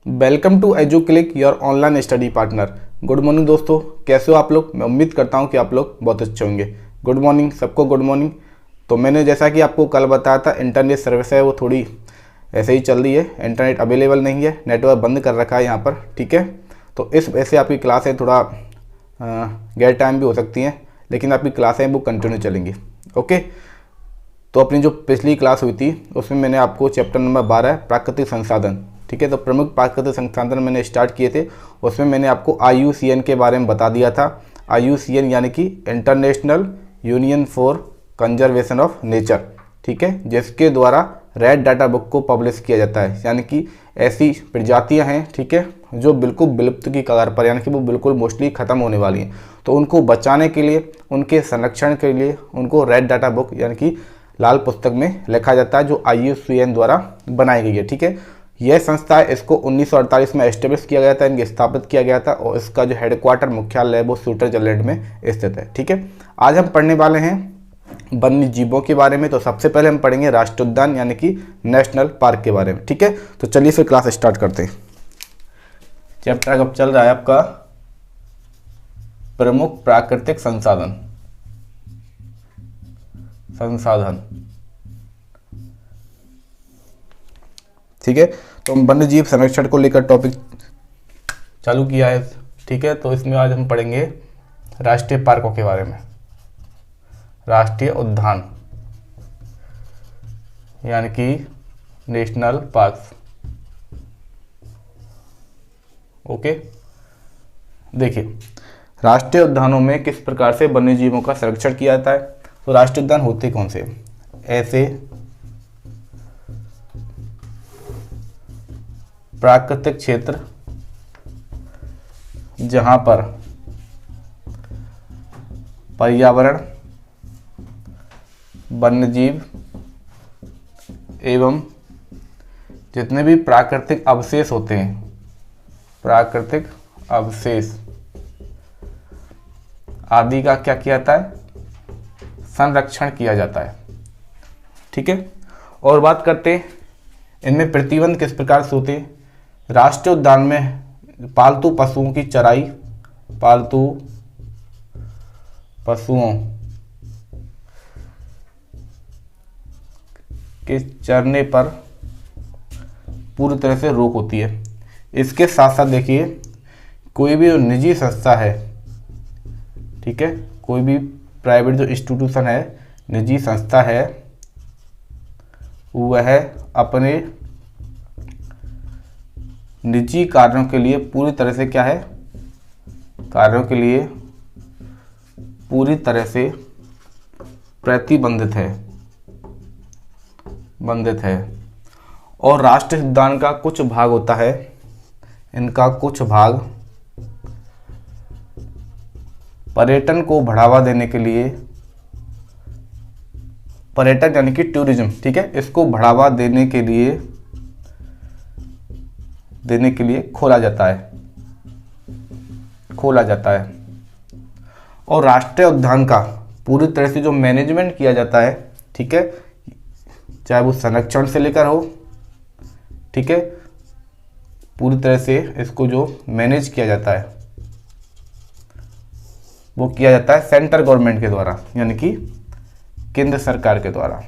Welcome to Edu Click your online study partner. Good morning दोस्तों, कैसे हो आप लोग। मैं उम्मीद करता हूं कि आप लोग बहुत अच्छे होंगे। गुड मॉर्निंग सबको, गुड मॉर्निंग। तो मैंने जैसा कि आपको कल बताया था, इंटरनेट सर्विस है वो थोड़ी ऐसे ही चल रही है, इंटरनेट अवेलेबल नहीं है, नेटवर्क बंद कर रखा है यहाँ पर, ठीक है। तो इस वजह से आपकी क्लासें थोड़ा गैर टाइम भी हो सकती हैं, लेकिन आपकी क्लासें वो कंटिन्यू चलेंगी। ओके, तो अपनी जो पिछली क्लास हुई थी उसमें मैंने आपको चैप्टर नंबर 12 प्राकृतिक संसाधन, ठीक है, तो प्रमुख प्राकृतिक संसाधन मैंने स्टार्ट किए थे। उसमें मैंने आपको IUCN के बारे में बता दिया था। IUCN यानी कि international union for conservation of nature, ठीक है, जिसके द्वारा रेड डाटा बुक को पब्लिश किया जाता है। यानी कि ऐसी प्रजातियां हैं, ठीक है, जो बिल्कुल विलुप्त की कगार पर, यानी कि वो बिल्कुल मोस्टली ख़त्म होने वाली हैं। तो उनको बचाने के लिए, उनके संरक्षण के लिए उनको रेड डाटा बुक यानी कि लाल पुस्तक में लिखा जाता है, जो IUCN द्वारा बनाई गई है, ठीक है। यह संस्था है, इसको 1948 में एस्टेब्लिश किया गया था, इनके स्थापित किया गया था, और इसका जो हेडक्वार्टर मुख्यालय है वो स्विट्जरलैंड में स्थित है, ठीक है। आज हम पढ़ने वाले हैं वन्य जीवों के बारे में। तो सबसे पहले हम पढ़ेंगे राष्ट्रीय उद्यान यानी कि नेशनल पार्क के बारे में, ठीक है। तो चलिए फिर क्लास स्टार्ट करते हैं। चैप्टर अब चल रहा है आपका प्रमुख प्राकृतिक संसाधन। ठीक है, तो हम वन्य जीव संरक्षण को लेकर टॉपिक चालू किया है, ठीक है। तो इसमें आज हम पढ़ेंगे राष्ट्रीय पार्कों के बारे में, राष्ट्रीय उद्यान यानी कि नेशनल पार्क्स। ओके, देखिए राष्ट्रीय उद्यानों में किस प्रकार से वन्य जीवों का संरक्षण किया जाता है। तो राष्ट्रीय उद्यान होते कौन से? ऐसे प्राकृतिक क्षेत्र जहां पर पर्यावरण, वन्यजीव एवं जितने भी प्राकृतिक अवशेष होते हैं, प्राकृतिक अवशेष आदि का क्या किया जाता है? संरक्षण किया जाता है, ठीक है। और बात करते हैं इनमें प्रतिबंध किस प्रकार से होते हैं। राष्ट्रीय उद्यान में पालतू पशुओं की चराई, पालतू पशुओं के चरने पर पूरी तरह से रोक होती है। इसके साथ साथ देखिए, कोई भी जो निजी संस्था है, ठीक है, कोई भी प्राइवेट जो इंस्टीट्यूशन है, निजी संस्था है, वह अपने निजी कार्यों के लिए पूरी तरह से क्या है, कार्यों के लिए पूरी तरह से प्रतिबंधित है, बंधित है। और राष्ट्रीय उद्यान का कुछ भाग होता है, इनका कुछ भाग पर्यटन को बढ़ावा देने के लिए, पर्यटन यानी कि टूरिज्म, ठीक है, इसको बढ़ावा देने के लिए खोला जाता है। और राष्ट्रीय उद्यान का पूरी तरह से जो मैनेजमेंट किया जाता है, ठीक है, चाहे वो संरक्षण से लेकर हो, ठीक है, पूरी तरह से इसको जो मैनेज किया जाता है वो किया जाता है सेंट्रल गवर्नमेंट के द्वारा, यानी कि केंद्र सरकार के द्वारा।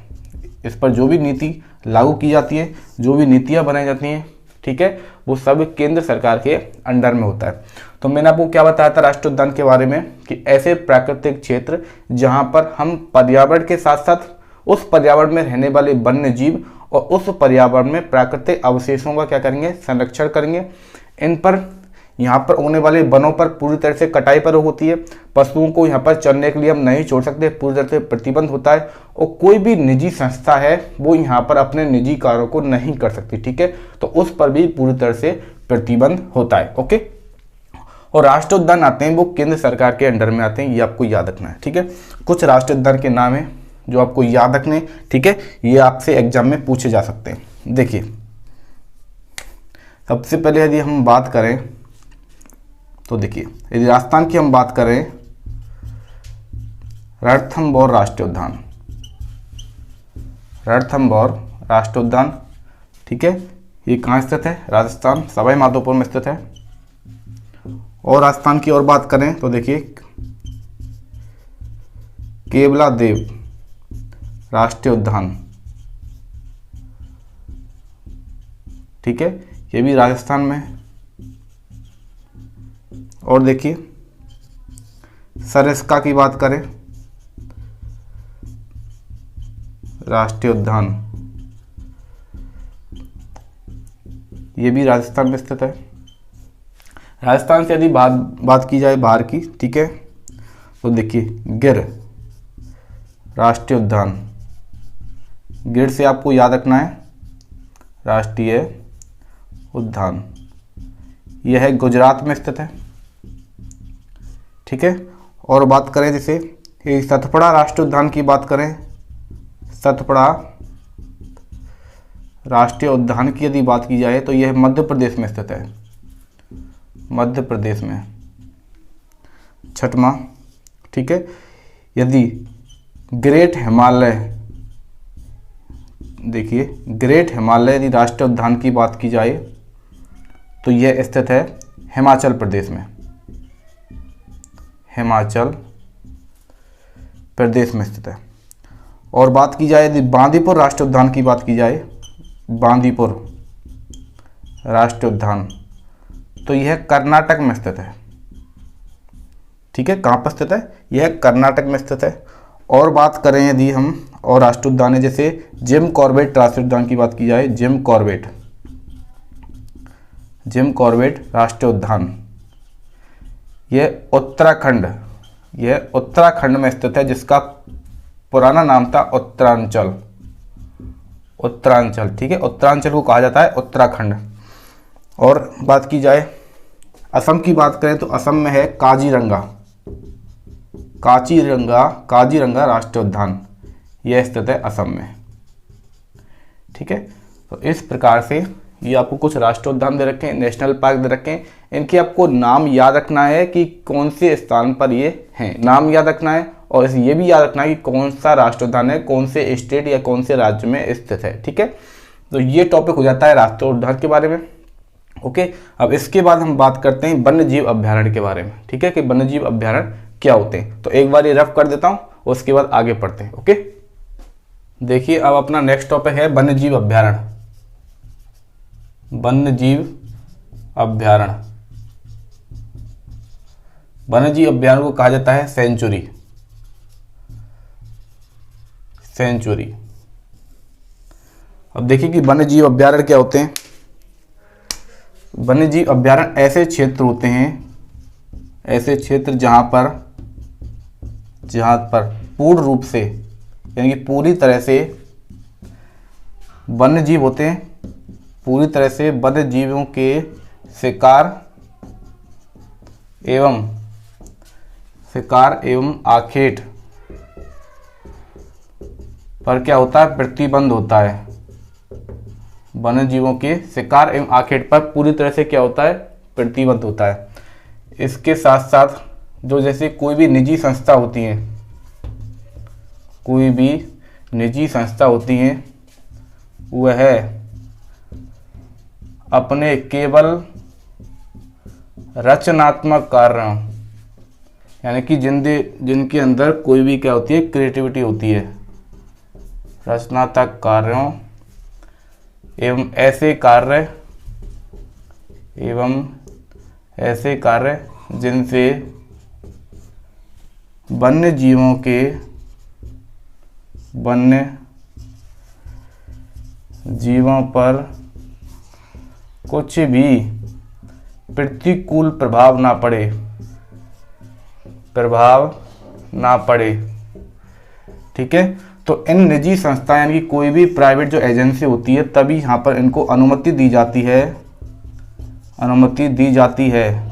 इस पर जो भी नीति लागू की जाती है, जो भी नीतियां बनाई जाती हैं, ठीक है, वो सब केंद्र सरकार के अंडर में होता है। तो मैंने आपको क्या बताया था राष्ट्रीय उद्यान के बारे में, कि ऐसे प्राकृतिक क्षेत्र जहां पर हम पर्यावरण के साथ साथ उस पर्यावरण में रहने वाले वन्य जीव और उस पर्यावरण में प्राकृतिक अवशेषों का क्या करेंगे, संरक्षण करेंगे। इन पर, यहाँ पर उगने वाले वनों पर पूरी तरह से कटाई पर होती है। पशुओं को यहाँ पर चरने के लिए हम नहीं छोड़ सकते, पूरी तरह से प्रतिबंध होता है। और कोई भी निजी संस्था है वो यहाँ पर अपने निजी कार्यों को नहीं कर सकती, ठीक है, तो उस पर भी पूरी तरह से प्रतिबंध होता है। ओके, और राष्ट्रीय उद्यान आते हैं वो केंद्र सरकार के अंडर में आते हैं, ये आपको याद रखना है, ठीक है। कुछ राष्ट्रीय उद्यान के नाम है जो आपको याद रखने, ठीक है, ये आपसे एग्जाम में पूछे जा सकते हैं। देखिए सबसे पहले यदि हम बात करें तो देखिए, यदि राजस्थान की हम बात करें, रणथंभौर राष्ट्रीय उद्यान, रणथंभौर राष्ट्रीय उद्यान, ठीक है, ये कहाँ स्थित है? राजस्थान, सवाई माधोपुर में स्थित है। और राजस्थान की और बात करें तो देखिए केवला देव राष्ट्रीय उद्यान, ठीक है, ये भी राजस्थान में है। और देखिए सरिस्का की बात करें, राष्ट्रीय उद्यान, ये भी राजस्थान में स्थित है। राजस्थान से यदि बात की जाए बाहर की, ठीक है, तो देखिए गिर राष्ट्रीय उद्यान, गिर से आपको याद रखना है राष्ट्रीय उद्यान, यह है गुजरात में स्थित है, ठीक है। और बात करें जैसे ये सतपुड़ा राष्ट्रीय उद्यान की बात करें, सतपुड़ा राष्ट्रीय उद्यान की यदि बात की जाए तो यह मध्य प्रदेश में स्थित है, मध्य प्रदेश में। छठवां, ठीक है, यदि ग्रेट हिमालय, देखिए ग्रेट हिमालय यदि राष्ट्रीय उद्यान की बात की जाए तो यह स्थित है हिमाचल प्रदेश में, हिमाचल प्रदेश में स्थित है। और बात की जाए यदि बांदीपुर राष्ट्रीय उद्यान की बात की जाए, बांदीपुर राष्ट्रीय उद्यान, तो यह कर्नाटक में स्थित है, ठीक है। कहाँ पर स्थित है? यह कर्नाटक में स्थित है। और बात करें यदि हम और राष्ट्रीय उद्यान है जैसे जिम कॉर्बेट राष्ट्रीय उद्यान की बात की जाए, जिम कॉर्बेट, जिम कॉर्बेट राष्ट्रीय उद्यान, यह उत्तराखंड, यह उत्तराखंड में स्थित है, जिसका पुराना नाम था उत्तरांचल, उत्तरांचल, ठीक है, उत्तरांचल को कहा जाता है उत्तराखंड। और बात की जाए असम की बात करें तो असम में है काजीरंगा, काजीरंगा राष्ट्रीय उद्यान, यह स्थित है असम में, ठीक है। तो इस प्रकार से ये आपको कुछ राष्ट्रीय उद्यान दे रखे हैं, नेशनल पार्क दे रखे हैं, इनके आपको नाम याद रखना है कि कौन से स्थान पर ये हैं, नाम याद रखना है। और ये भी याद रखना है कि कौन सा राष्ट्रीय उद्यान है, कौन से स्टेट या कौन से राज्य में स्थित है, ठीक है। तो ये टॉपिक हो जाता है राष्ट्रीय उद्यान के बारे में, ओके। अब इसके बाद हम बात करते हैं वन्य जीव अभ्यारण्य के बारे में, ठीक है, कि वन्य जीव अभ्यारण्य क्या होते हैं। तो एक बार ये रफ कर देता हूँ, उसके बाद आगे पढ़ते हैं, ओके। देखिए अब अपना नेक्स्ट टॉपिक है वन्य जीव अभ्यारण्य, वन्य जीव अभ्यारण्य। वन्य जीव अभ्यारण्य को कहा जाता है सेंचुरी, सेंचुरी। अब देखिए कि वन्य जीव अभ्यारण्य क्या होते हैं। वन्य जीव अभ्यारण्य ऐसे क्षेत्र होते हैं, ऐसे क्षेत्र जहां पर पूर्ण रूप से यानी कि पूरी तरह से वन्य जीव होते हैं, पूरी तरह से वन्य जीवों के शिकार एवं आखेट पर क्या होता है? प्रतिबंध होता है। वन्य जीवों के शिकार एवं आखेट पर पूरी तरह से क्या होता है? प्रतिबंध होता है। इसके साथ साथ जो जैसे कोई भी निजी संस्था होती हैं, कोई भी निजी संस्था होती हैं, वह अपने केवल रचनात्मक कार्यों यानी कि जिनके अंदर कोई भी क्या होती है? क्रिएटिविटी होती है, रचनात्मक कार्यों एवं ऐसे कार्य जिनसे वन्य जीवों पर कुछ भी प्रतिकूल प्रभाव ना पड़े, ठीक है। तो इन निजी संस्था यानी कि कोई भी प्राइवेट जो एजेंसी होती है, तभी यहाँ पर इनको अनुमति दी जाती है।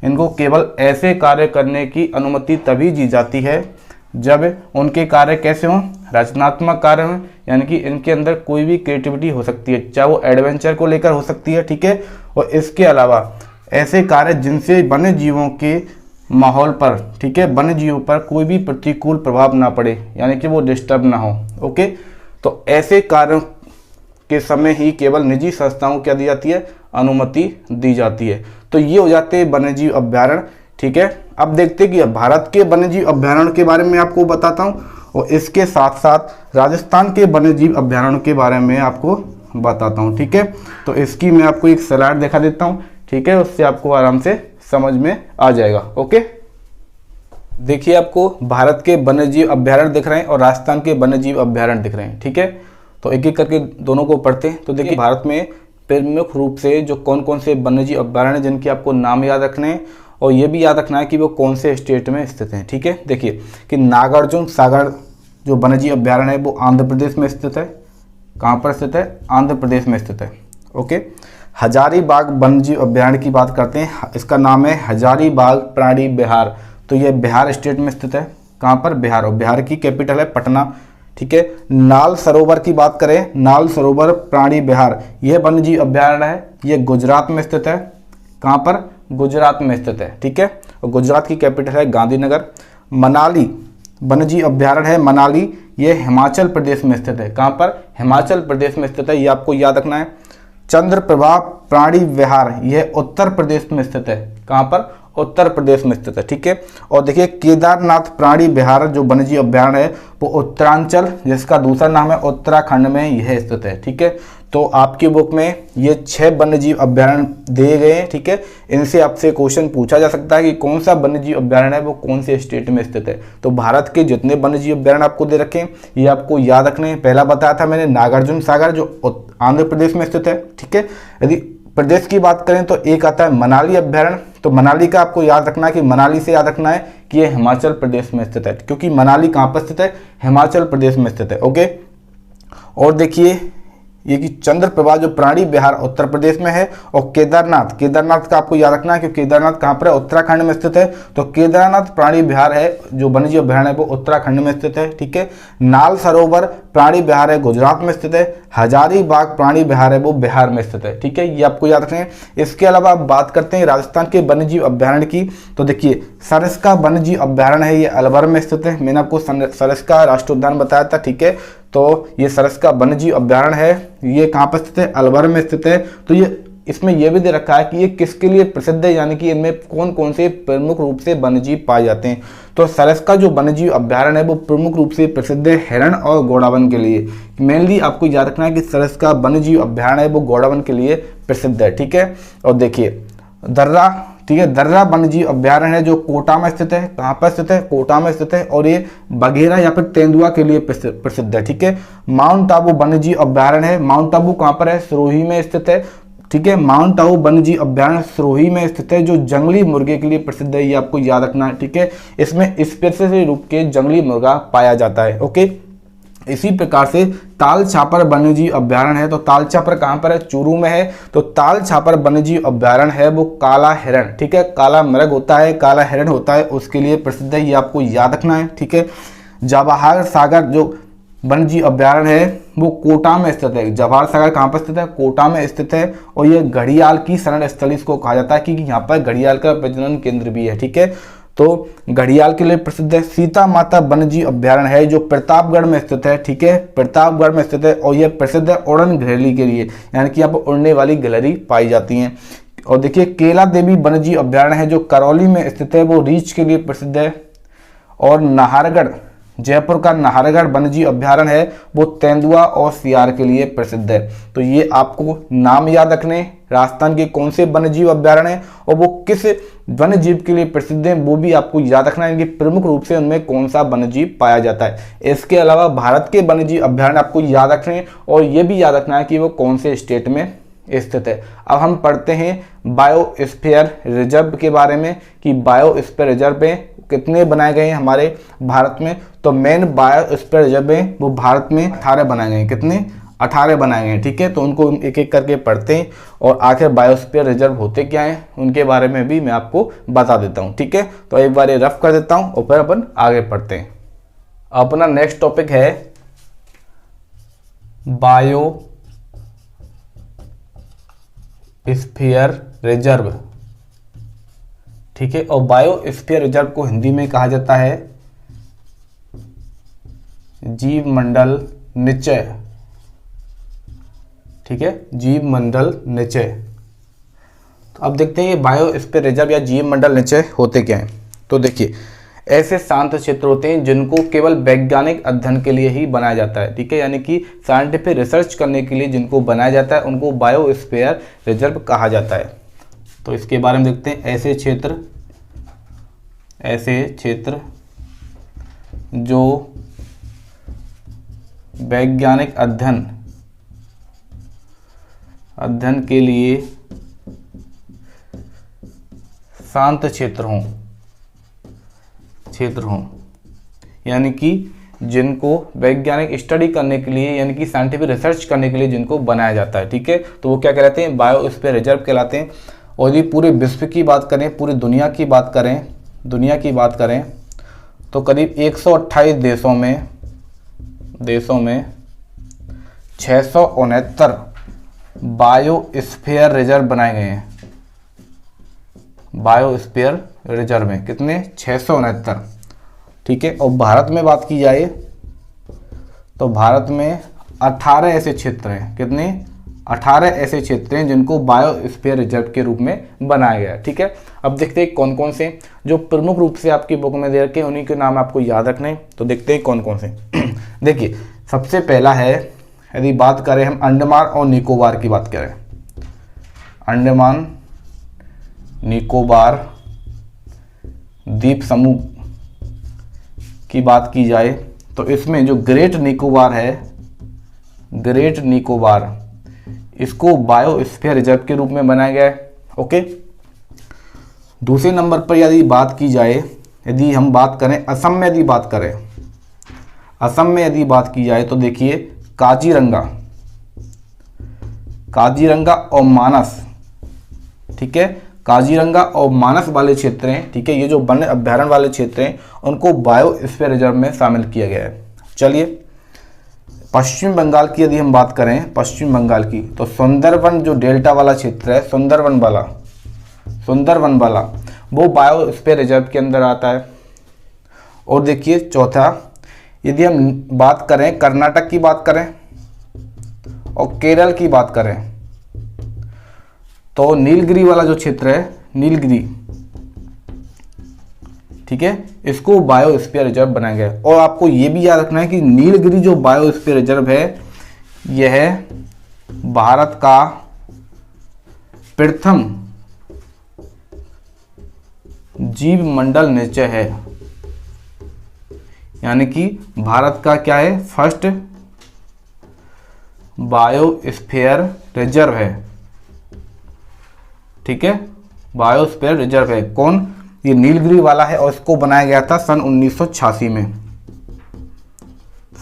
इनको केवल ऐसे कार्य करने की अनुमति तभी दी जाती है जब उनके कार्य कैसे हों? रचनात्मक कार्य हों, यानी कि इनके अंदर कोई भी क्रिएटिविटी हो सकती है, चाहे वो एडवेंचर को लेकर हो सकती है, ठीक है। और इसके अलावा ऐसे कार्य जिनसे वन्य जीवों के माहौल पर, ठीक है, वन्य जीवों पर कोई भी प्रतिकूल प्रभाव ना पड़े, यानी कि वो डिस्टर्ब ना हो, ओके। तो ऐसे कार्यों के समय ही केवल निजी संस्थाओं को क्या दी जाती है, अनुमति दी जाती है। तो ये हो जाते हैं वन्यजीव अभ्यारण्य। ठीक है, अब देखते हैं कि भारत के वन्यजीव अभ्यारण्य के बारे में आपको बताता हूँ और इसके साथ साथ राजस्थान के वन्यजीव अभ्यारण्य के बारे में आपको बताता हूँ। ठीक है, तो इसकी मैं आपको एक स्लाइड दिखा देता हूँ। ठीक है, उससे आपको आराम से समझ में आ जाएगा। ओके, देखिए आपको भारत के वन्यजीव अभ्यारण्य दिख रहे हैं और राजस्थान के वन्यजीव अभ्यारण्य दिख रहे हैं। ठीक है, तो एक एक करके दोनों को पढ़ते हैं। तो देखिए भारत में प्रमुख रूप से जो कौन कौन से वन्यजीव अभ्यारण्य जिनके आपको नाम याद रखने हैं और ये भी याद रखना है कि वो कौन से स्टेट में स्थित हैं। ठीक है, देखिए कि नागार्जुन सागर जो वन्यजीव अभ्यारण्य है वो आंध्र प्रदेश में स्थित है। कहाँ पर स्थित है, आंध्र प्रदेश में स्थित है। ओके, हजारीबाग वन्यजीव अभ्यारण्य की बात करते हैं, इसका नाम है हजारीबाग प्राणी विहार। तो ये बिहार स्टेट में स्थित है। कहाँ पर, बिहार, और बिहार की कैपिटल है पटना। ठीक है, नाल सरोवर की बात करें, नाल सरोवर प्राणी विहार यह वन्यजीव अभ्यारण्य है, ये गुजरात में स्थित है। कहाँ पर, गुजरात में स्थित है। ठीक है, और गुजरात की कैपिटल है गांधीनगर। मनाली वन्यजीव अभ्यारण्य है, मनाली ये हिमाचल प्रदेश में स्थित है। कहाँ पर, हिमाचल प्रदेश में स्थित है, ये आपको याद रखना है। चंद्रप्रभा प्राणी विहार यह उत्तर प्रदेश में स्थित है। कहाँ पर, उत्तर प्रदेश में स्थित है। ठीक है, और देखिए केदारनाथ प्राणी विहार जो वन्यजीव अभ्यारण्य है वो उत्तरांचल, जिसका दूसरा नाम है उत्तराखंड में यह स्थित है। ठीक है, तो आपकी बुक में ये 6 वन्यजीव अभ्यारण्य दिए गए हैं। ठीक है, इनसे आपसे क्वेश्चन पूछा जा सकता है कि कौन सा वन्यजीव अभ्यारण्य है वो कौन से स्टेट में स्थित है। तो भारत के जितने वन्यजीव अभ्यारण्य आपको दे रखे हैं ये आपको याद रखने हैं। पहला बताया था मैंने नागार्जुन सागर जो आंध्र प्रदेश में स्थित है। ठीक है, यदि प्रदेश की बात करें तो एक आता है मनाली अभ्यारण्य। तो मनाली का आपको याद रखना है कि मनाली से याद रखना है कि ये हिमाचल प्रदेश में स्थित है, क्योंकि मनाली कहाँ पर स्थित है, हिमाचल प्रदेश में स्थित है। ओके, और देखिए ये कि चंद्रप्रभा जो प्राणी विहार उत्तर प्रदेश में है, और केदारनाथ, केदारनाथ का आपको याद रखना है कि केदारनाथ कहाँ पर है, उत्तराखंड में स्थित है। तो केदारनाथ प्राणी विहार है जो वन्यजीव अभ्यारण्य है वो उत्तराखंड में स्थित है। ठीक है, नाल सरोवर प्राणी विहार है गुजरात में स्थित है। हजारीबाग प्राणी विहार है वो बिहार में स्थित है। ठीक है, ये आपको याद रखना है। इसके अलावा आप बात करते हैं राजस्थान के वन्यजीव अभ्यारण्य की, तो देखिए सरिस्का वन्यजीव अभ्यारण्य है, ये अलवर में स्थित है। मैंने आपको सरिस्का राष्ट्रीय उद्यान बताया था। ठीक है, तो ये सरिस्का वन्यजीव अभ्यारण्य है, ये कहाँ पर स्थित है, अलवर में स्थित है। तो ये इसमें यह भी दे रखा है कि ये किसके लिए प्रसिद्ध है, यानी कि इनमें कौन कौन से प्रमुख रूप से वन्यजीव पाए जाते हैं। तो सरिस्का जो वन्यजीव अभ्यारण्य है वो प्रमुख रूप से प्रसिद्ध है हिरण और गौड़ावन के लिए। मेनली आपको याद रखना है कि सरिस्का वन्यजीव अभ्यारण्य है वो गौड़ावन के लिए प्रसिद्ध है। ठीक है, और देखिए दर्रा, ठीक है, दर्रा वन्यजीव अभ्यारण्य है जो कोटा में स्थित है। कहाँ पर स्थित है, कोटा में स्थित है, और ये बघेरा या फिर तेंदुआ के लिए प्रसिद्ध है। ठीक है, माउंट आबू वन्यजीव अभ्यारण्य है, माउंट आबू कहाँ पर है, सिरोही में स्थित है। ठीक है, माउंट आबू वन्यजीव अभ्यारण्य सिरोही में स्थित है, जो जंगली मुर्गे के लिए प्रसिद्ध है, ये आपको याद रखना है। ठीक है, इसमें स्पेसिफिक रूप के जंगली मुर्गा पाया जाता है। ओके, इसी प्रकार से ताल छापर वन्यजीव अभ्यारण्य है, तो ताल छापर कहाँ पर है, चूरू में है। तो ताल छापर वन्यजीव अभ्यारण्य है वो काला हिरण, ठीक है, काला मृग होता है, काला हिरण होता है, उसके लिए प्रसिद्ध है, ये आपको याद रखना है। ठीक है, जवाहर सागर जो वन्यजीव अभ्यारण्य है वो कोटा में स्थित है। जवाहर सागर कहाँ पर स्थित है, कोटा में स्थित है, और ये घड़ियाल की शरण स्थली इसको कहा जाता है क्योंकि यहाँ पर घड़ियाल का प्रजनन केंद्र भी है। ठीक है, तो घड़ियाल के लिए प्रसिद्ध है। सीता माता वन्यजीव अभ्यारण्य है जो प्रतापगढ़ में स्थित है। ठीक है, प्रतापगढ़ में स्थित है, और यह प्रसिद्ध है उड़न गिलहरी के लिए, यानी कि यहाँ पर उड़ने वाली गिलहरी पाई जाती हैं। और देखिए केला देवी वन्यजीव अभ्यारण्य है जो करौली में स्थित है, वो रीछ के लिए प्रसिद्ध है। और नाहरगढ़, जयपुर का नाहरगढ़ वन्यजीव अभ्यारण्य है वो तेंदुआ और सियार के लिए प्रसिद्ध है। तो ये आपको नाम याद रखने, राजस्थान के कौन से वन्यजीव अभ्यारण्य है और वो किस वन्यजीव के लिए प्रसिद्ध है वो भी आपको याद रखना है कि प्रमुख रूप से उनमें कौन सा वन्यजीव पाया जाता है। इसके अलावा भारत के वन्यजीव अभ्यारण्य आपको याद रखने और ये भी याद रखना है कि वो कौन से स्टेट में स्थित है। अब हम पढ़ते हैं बायोस्फीयर रिजर्व के बारे में कि बायोस्फीयर रिजर्व में कितने बनाए गए हैं हमारे भारत में। तो मेन बायोस्फीयर रिजर्व है वो भारत में 18 बनाए गए हैं। कितने, 18 बनाए गए हैं। ठीक है, तो उनको एक एक करके पढ़ते हैं और आखिर बायोस्फीयर रिजर्व होते क्या हैं उनके बारे में भी मैं आपको बता देता हूँ। ठीक है, तो एक बार ये रफ कर देता हूँ और फिर अपन आगे पढ़ते हैं। अपना नेक्स्ट टॉपिक है बायोस्फीयर रिजर्व। ठीक है, और बायोस्फीयर रिजर्व को हिंदी में कहा जाता है जीव मंडल निचय ठीक है, जीव मंडल निचय। तो अब देखते हैं ये बायोस्फीयर रिजर्व या जीव मंडल निचय होते क्या हैं। तो देखिए, ऐसे शांत क्षेत्र होते हैं जिनको केवल वैज्ञानिक अध्ययन के लिए ही बनाया जाता है, ठीक है, यानी कि साइंटिफिक रिसर्च करने के लिए जिनको बनाया जाता है उनको बायोस्फीयर रिजर्व कहा जाता है। तो इसके बारे में देखते हैं, ऐसे क्षेत्र जो वैज्ञानिक अध्ययन के लिए शांत क्षेत्र हों, यानी कि जिनको वैज्ञानिक स्टडी करने के लिए यानी कि साइंटिफिक रिसर्च करने के लिए जिनको बनाया जाता है, ठीक है, तो वो क्या कहलाते हैं, बायोस्फीयर रिजर्व कहलाते हैं। और यदि पूरे विश्व की बात करें, पूरी दुनिया की बात करें तो करीब 128 देशों में 669 बायोस्फीयर रिजर्व बनाए गए हैं। बायोस्फीयर रिजर्व में कितने, 669, ठीक है। और भारत में बात की जाए तो भारत में 18 ऐसे क्षेत्र हैं, कितने, 18 ऐसे क्षेत्र हैं जिनको बायोस्फीयर रिजर्व के रूप में बनाया गया है, ठीक है। अब देखते हैं कौन कौन से, जो प्रमुख रूप से आपकी बुक में दे रखे हैं उन्हीं के नाम आपको याद रखने हैं। तो देखते हैं कौन कौन से। देखिए, सबसे पहला है, यदि बात करें हम अंडमान और निकोबार की बात करें, अंडमान निकोबार द्वीप समूह की बात की जाए तो इसमें जो ग्रेट निकोबार इसको बायोस्फीयर रिजर्व के रूप में बनाया गया है, ओके। दूसरे नंबर पर यदि बात की जाए, यदि हम बात करें असम में यदि बात की जाए तो देखिए काजीरंगा और मानस, ठीक है, काजीरंगा और मानस वाले क्षेत्र हैं, ठीक है, ये जो वन्य अभ्यारण्य वाले क्षेत्र हैं उनको बायोस्फीयर रिजर्व में शामिल किया गया है। चलिए, पश्चिम बंगाल की यदि हम बात करें, पश्चिम बंगाल की, तो सुंदरवन जो डेल्टा वाला क्षेत्र है, सुंदरवन वाला वो बायोस्फीयर रिजर्व के अंदर आता है। और देखिए चौथा, यदि हम बात करें कर्नाटक की बात करें और केरल की बात करें तो नीलगिरी वाला जो क्षेत्र है, नीलगिरी, ठीक है, इसको बायोस्फीयर रिजर्व बनाया गया है। और आपको ये भी याद रखना है कि नीलगिरी जो बायोस्फीयर रिजर्व है यह भारत का प्रथम जीव मंडल निचय है, यानी कि भारत का क्या है, फर्स्ट बायोस्फीयर रिजर्व है, ठीक है, बायोस्फीयर रिजर्व है। कौन, ये नीलगिरी वाला है और इसको बनाया गया था सन 1986 में।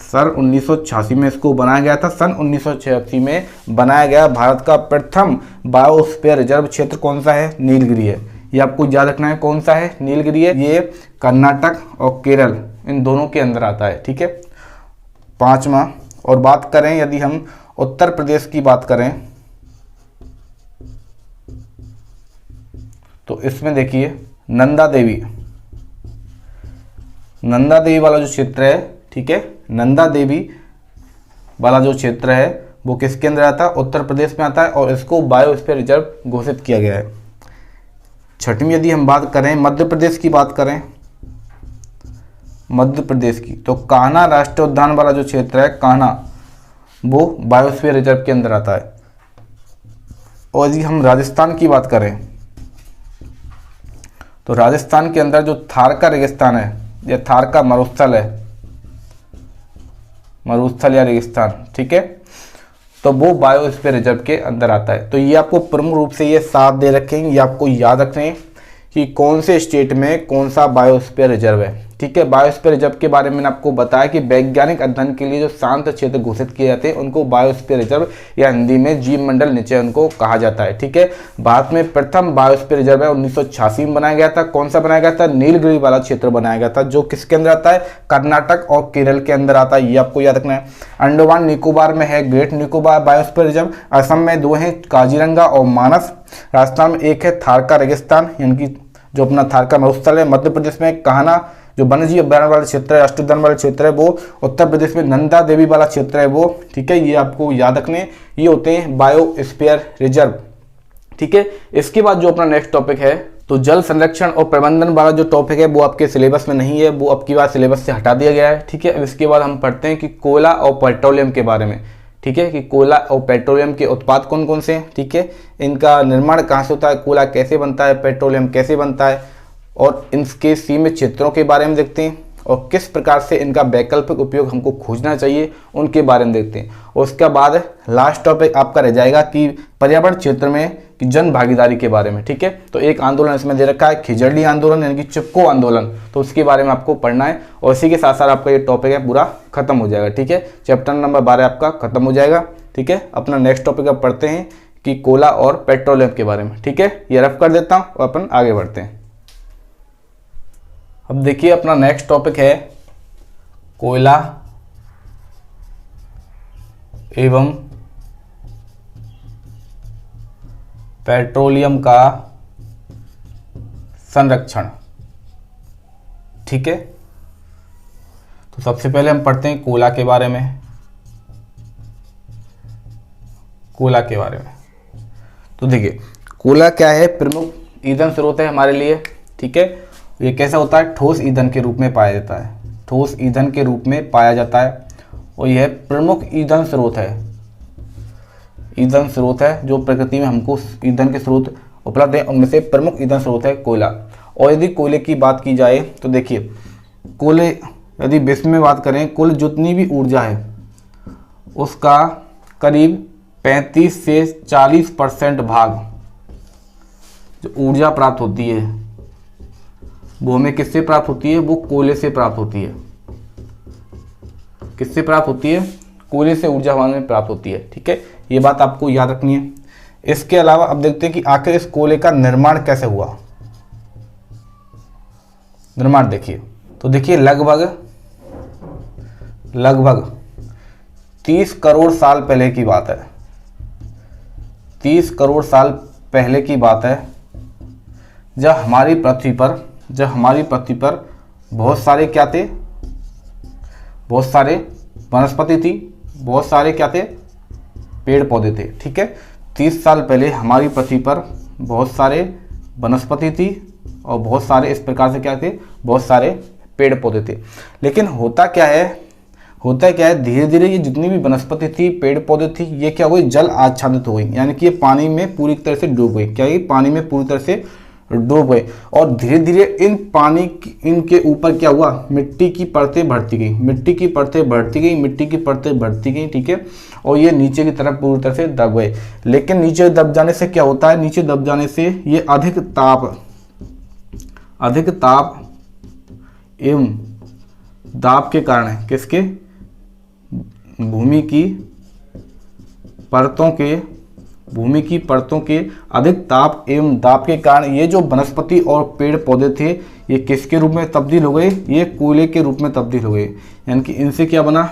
सन 1986 में इसको बनाया गया था, सन 1986 में बनाया गया। भारत का प्रथम बायोस्फीयर रिजर्व क्षेत्र कौन सा है, नीलगिरी है। ये आपको याद रखना है कौन सा है, नीलगिरी है। ये कर्नाटक और केरल इन दोनों के अंदर आता है, ठीक है। पांचवा, और बात करें यदि हम उत्तर प्रदेश की बात करें तो इसमें देखिए नंदा देवी वाला जो क्षेत्र है, ठीक है, नंदा देवी वाला जो क्षेत्र है वो किसके अंदर आता है, उत्तर प्रदेश में आता है और इसको बायोस्फीयर रिजर्व घोषित किया गया है। छठवीं यदि हम बात करें मध्य प्रदेश की बात करें, मध्य प्रदेश की, तो कान्हा राष्ट्रीय उद्यान वाला जो क्षेत्र है, कान्हा, वो बायोस्फीयर रिजर्व के अंदर आता है। और यदि हम राजस्थान की बात करें तो राजस्थान के अंदर जो थारका रेगिस्तान है या थारका मरुस्थल है, मरुस्थल या रेगिस्तान, ठीक है, तो वो बायोस्फीयर रिजर्व के अंदर आता है। तो ये आपको प्रमुख रूप से ये 7 दे रखे हैं, ये आपको याद रखने हैं कि कौन से स्टेट में कौन सा बायोस्फीयर रिजर्व है, ठीक है। बायोस्फीयर रिजर्व के बारे में मैंने आपको बताया कि वैज्ञानिक अध्ययन के लिए जो शांत क्षेत्र घोषित किए जाते हैं उनको बायोस्फीयर रिजर्व या हिंदी में जीव मंडल निचय उनको कहा जाता है, ठीक है। भारत में प्रथम बायोस्फीयर रिजर्व है 1986 में बनाया गया था। कौन सा बनाया गया था, नीलगिरी वाला क्षेत्र बनाया गया था, जो किसके अंदर आता है, कर्नाटक और केरल के अंदर आता है, ये आपको याद रखना है। अंडमान निकोबार में है great Nicobar biosphere reserve, Assam में 2 हैं, काजीरंगा और मानस, राजस्थान में 1 है थारका रेगिस्तान यानी कि जो अपना थारका मरुस्थल है, मध्य प्रदेश में कान्हा जो वन्य जीव अभ्यारण्य वाला क्षेत्र है, राष्ट्रीय उद्यान वाला क्षेत्र है, वो उत्तर प्रदेश में नंदा देवी वाला क्षेत्र है वो, ठीक है, ये आपको याद रखने, ये होते हैं बायोस्फीयर रिजर्व, ठीक है। इसके बाद जो अपना नेक्स्ट टॉपिक है, तो जल संरक्षण और प्रबंधन वाला जो टॉपिक है वो आपके सिलेबस में नहीं है, वो अब की बार सिलेबस से हटा दिया गया है, ठीक है। अब इसके बाद हम पढ़ते हैं कि कोयला और पेट्रोलियम के बारे में, ठीक है, कि कोयला और पेट्रोलियम के उत्पाद कौन कौन से हैं, ठीक है, इनका निर्माण कहाँ से होता है, कोयला कैसे बनता है, पेट्रोलियम कैसे बनता है, और इनके सीमित क्षेत्रों के बारे में देखते हैं, और किस प्रकार से इनका वैकल्पिक उपयोग हमको खोजना चाहिए उनके बारे में देखते हैं। और उसके बाद लास्ट टॉपिक आपका रह जाएगा कि पर्यावरण क्षेत्र में कि जन भागीदारी के बारे में, ठीक है। तो एक आंदोलन इसमें दे रखा है खिजड़ी आंदोलन यानी कि चिपको आंदोलन, तो उसके बारे में आपको पढ़ना है, और इसी के साथ साथ आपका ये टॉपिक है पूरा खत्म हो जाएगा, ठीक है। चैप्टर नंबर 12 आपका खत्म हो जाएगा, ठीक है। अपना नेक्स्ट टॉपिक अब पढ़ते हैं कि कोयला और पेट्रोलियम के बारे में, ठीक है। ये रफ कर देता हूँ और अपन आगे बढ़ते हैं। अब देखिए अपना नेक्स्ट टॉपिक है कोयला एवं पेट्रोलियम का संरक्षण, ठीक है। तो सबसे पहले हम पढ़ते हैं कोयला के बारे में। कोयला के बारे में तो देखिए कोयला क्या है, प्रमुख ईंधन स्रोत है हमारे लिए, ठीक है। ये कैसा होता है, ठोस ईंधन के रूप में पाया जाता है, ठोस ईंधन के रूप में पाया जाता है, और यह प्रमुख ईंधन स्रोत है, ईंधन स्रोत है जो प्रकृति में हमको ईंधन के स्रोत उपलब्ध है, उनमें से प्रमुख ईंधन स्रोत है कोयला। और यदि कोयले की बात की जाए तो देखिए कोयले यदि विश्व में बात करें, कुल जितनी भी ऊर्जा है उसका करीब 35 से 40% भाग जो ऊर्जा प्राप्त होती है वो हमें किससे प्राप्त होती है, वो कोयले से प्राप्त होती है। किससे प्राप्त होती है, कोयले से ऊर्जा हमें प्राप्त होती है, ठीक है। ये बात आपको याद रखनी है। इसके अलावा अब देखते हैं कि आखिर इस कोयले का निर्माण कैसे हुआ। निर्माण देखिए तो देखिए लगभग 30 करोड़ साल पहले की बात है, 30 करोड़ साल पहले की बात है, जब हमारी पृथ्वी पर बहुत सारे क्या थे, बहुत सारे वनस्पति थी, बहुत सारे क्या थे, पेड़ पौधे थे, ठीक है। 30 साल पहले हमारी पृथ्वी पर बहुत सारे वनस्पति थी और बहुत सारे इस प्रकार से क्या थे, बहुत सारे पेड़ पौधे थे। लेकिन होता क्या है, धीरे धीरे ये जितनी भी वनस्पति थी, पेड़ पौधे थी, ये क्या हुई, जल आच्छादित हो गई, यानी कि ये पानी में पूरी तरह से डूब गई। क्या ये पानी में पूरी तरह से डूब गए, और धीरे धीरे इनके ऊपर क्या हुआ, मिट्टी की परतें बढ़ती गई, ठीक है। और ये नीचे की तरफ पूरी तरह से दब गए। लेकिन नीचे दब जाने से क्या होता है, नीचे दब जाने से ये अधिक ताप एवं दाब के कारण है, किसके, भूमि की परतों के अधिक ताप एवं दाब के कारण ये जो वनस्पति और पेड़ पौधे थे ये किसके रूप में तब्दील हो गए, ये कोयले के रूप में तब्दील हो गए। यानी कि इनसे क्या बना,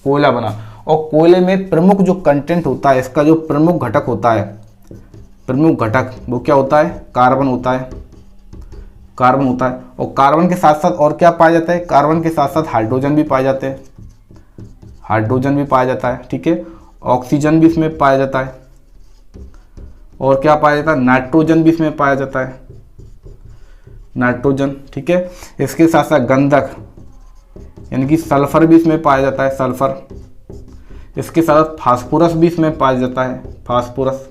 कोयला बना। और कोयले में प्रमुख जो कंटेंट होता है, इसका जो प्रमुख घटक होता है, वो क्या होता है, कार्बन होता है। और कार्बन के साथ साथ और क्या पाया जाता है, कार्बन के साथ साथ हाइड्रोजन भी पाया जाता है, ठीक है। ऑक्सीजन भी इसमें पाया जाता है, और क्या पाया जाता है, नाइट्रोजन भी इसमें पाया जाता है, नाइट्रोजन, ठीक है। इसके साथ साथ गंधक यानी कि सल्फर भी इसमें पाया जाता है, सल्फर। इसके साथ फास्फोरस भी इसमें पाया जाता है, फास्फोरस,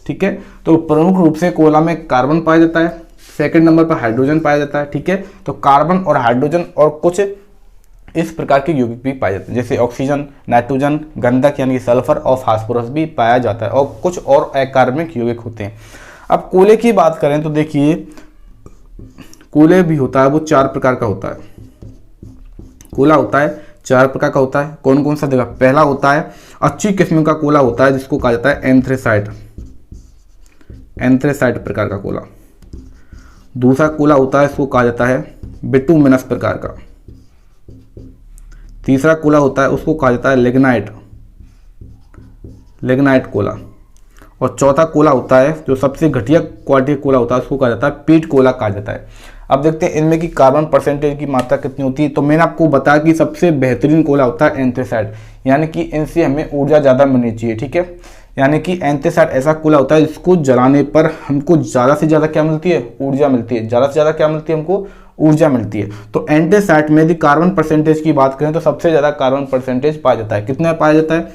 ठीक है। तो प्रमुख रूप से कोयला में कार्बन पाया जाता है, सेकंड नंबर पर हाइड्रोजन पाया जाता है, ठीक है। तो कार्बन और हाइड्रोजन और कुछ इस प्रकार के यौगिक भी पाए जाते हैं, जैसे ऑक्सीजन, नाइट्रोजन, गंधक यानी कि सल्फर और फास्फोरस भी पाया जाता है, और कुछ और अकार्बनिक यौगिक होते हैं। अब कोयले की बात करें तो देखिए कोयले भी होता है, वो 4 प्रकार का होता है। कोयला होता है 4 प्रकार का होता है। कौन कौन सा देखा, पहला होता है अच्छी किस्म का कोयला होता है जिसको कहा जाता है एंथ्रेसाइट प्रकार का कोयला। दूसरा कोयला होता है, इसको कहा जाता है बिटुमिनस प्रकार का। तीसरा कोयला होता है, उसको कहा जाता है लिग्नाइट कोयला। और चौथा कोला होता है जो सबसे घटिया क्वालिटी का कोला होता है, उसको कहा जाता है पीट कोला कहा जाता है। अब देखते हैं इनमें की कार्बन परसेंटेज की मात्रा कितनी होती है। तो मैंने आपको बताया कि सबसे बेहतरीन कोला होता है एंथ्रेसाइट, यानी कि इनसे हमें ऊर्जा ज़्यादा मिलनी चाहिए, ठीक है। यानी कि एंथ्रेसाइट ऐसा कोला होता है जिसको जलाने पर हमको ज़्यादा से ज़्यादा क्या मिलती है, ऊर्जा मिलती है। ज़्यादा से ज़्यादा क्या मिलती है, हमको ऊर्जा मिलती है। तो एंथ्रेसाइट में यदि कार्बन परसेंटेज की बात करें तो सबसे ज़्यादा कार्बन परसेंटेज पाया जाता है। कितना पाया जाता है,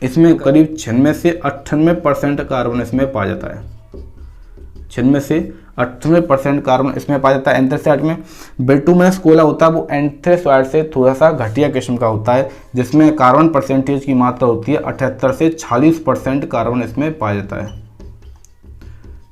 इसमें करीब 96 से 98% कार्बन इसमें पाया जाता है। 96 से 98% कार्बन इसमें पाया जाता है एंथ्रेसाइट में। बिटुमिनस कोला होता है वो एंथ्रेसाइट से थोड़ा सा घटिया किस्म का होता है, जिसमें कार्बन परसेंटेज की मात्रा होती है 78 से 46% कार्बन इसमें पाया जाता है,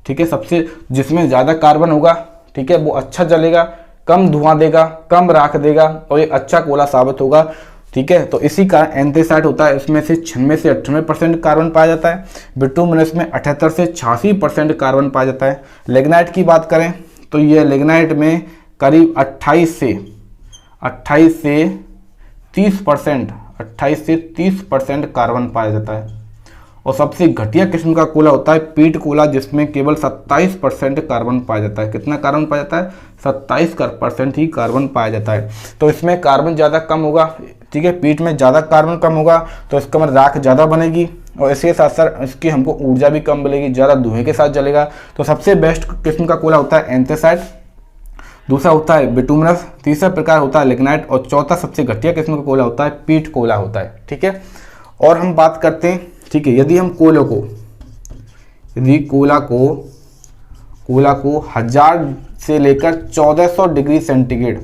ठीक है। सबसे जिसमें ज़्यादा कार्बन होगा, ठीक है, वो अच्छा जलेगा, कम धुआं देगा, कम राख देगा और ये अच्छा कोला साबित होगा, ठीक है। तो इसी कारण एंथ्रेसाइट होता है, इसमें से 96 से 98% कार्बन पाया जाता है। बिटुमिनस में 78 से 86% कार्बन पाया जाता है। लिग्नाइट की बात करें तो ये लिग्नाइट में करीब 28 से 30% कार्बन पाया जाता है। और सबसे घटिया किस्म का कोला होता है पीट कोला, जिसमें केवल 27% कार्बन पाया जाता है। कितना कार्बन पाया जाता है, 27% ही कार्बन पाया जाता है। तो इसमें कार्बन ज़्यादा कम होगा, ठीक है, पीट में ज़्यादा कार्बन कम होगा तो इसका मतलब राख ज़्यादा बनेगी और इसके साथ साथ इसकी हमको ऊर्जा भी कम मिलेगी, ज़्यादा धुएं के साथ जलेगा। तो सबसे बेस्ट किस्म का कोला होता है एंथ्रेसाइट, दूसरा होता है बिटुमिनस, तीसरा प्रकार होता है लिग्नाइट और चौथा सबसे घटिया किस्म का कोला होता है पीट कोला होता है, ठीक है। और हम बात करते हैं, ठीक है, यदि हम कोला को 1000 से लेकर 1400 डिग्री सेंटीग्रेड,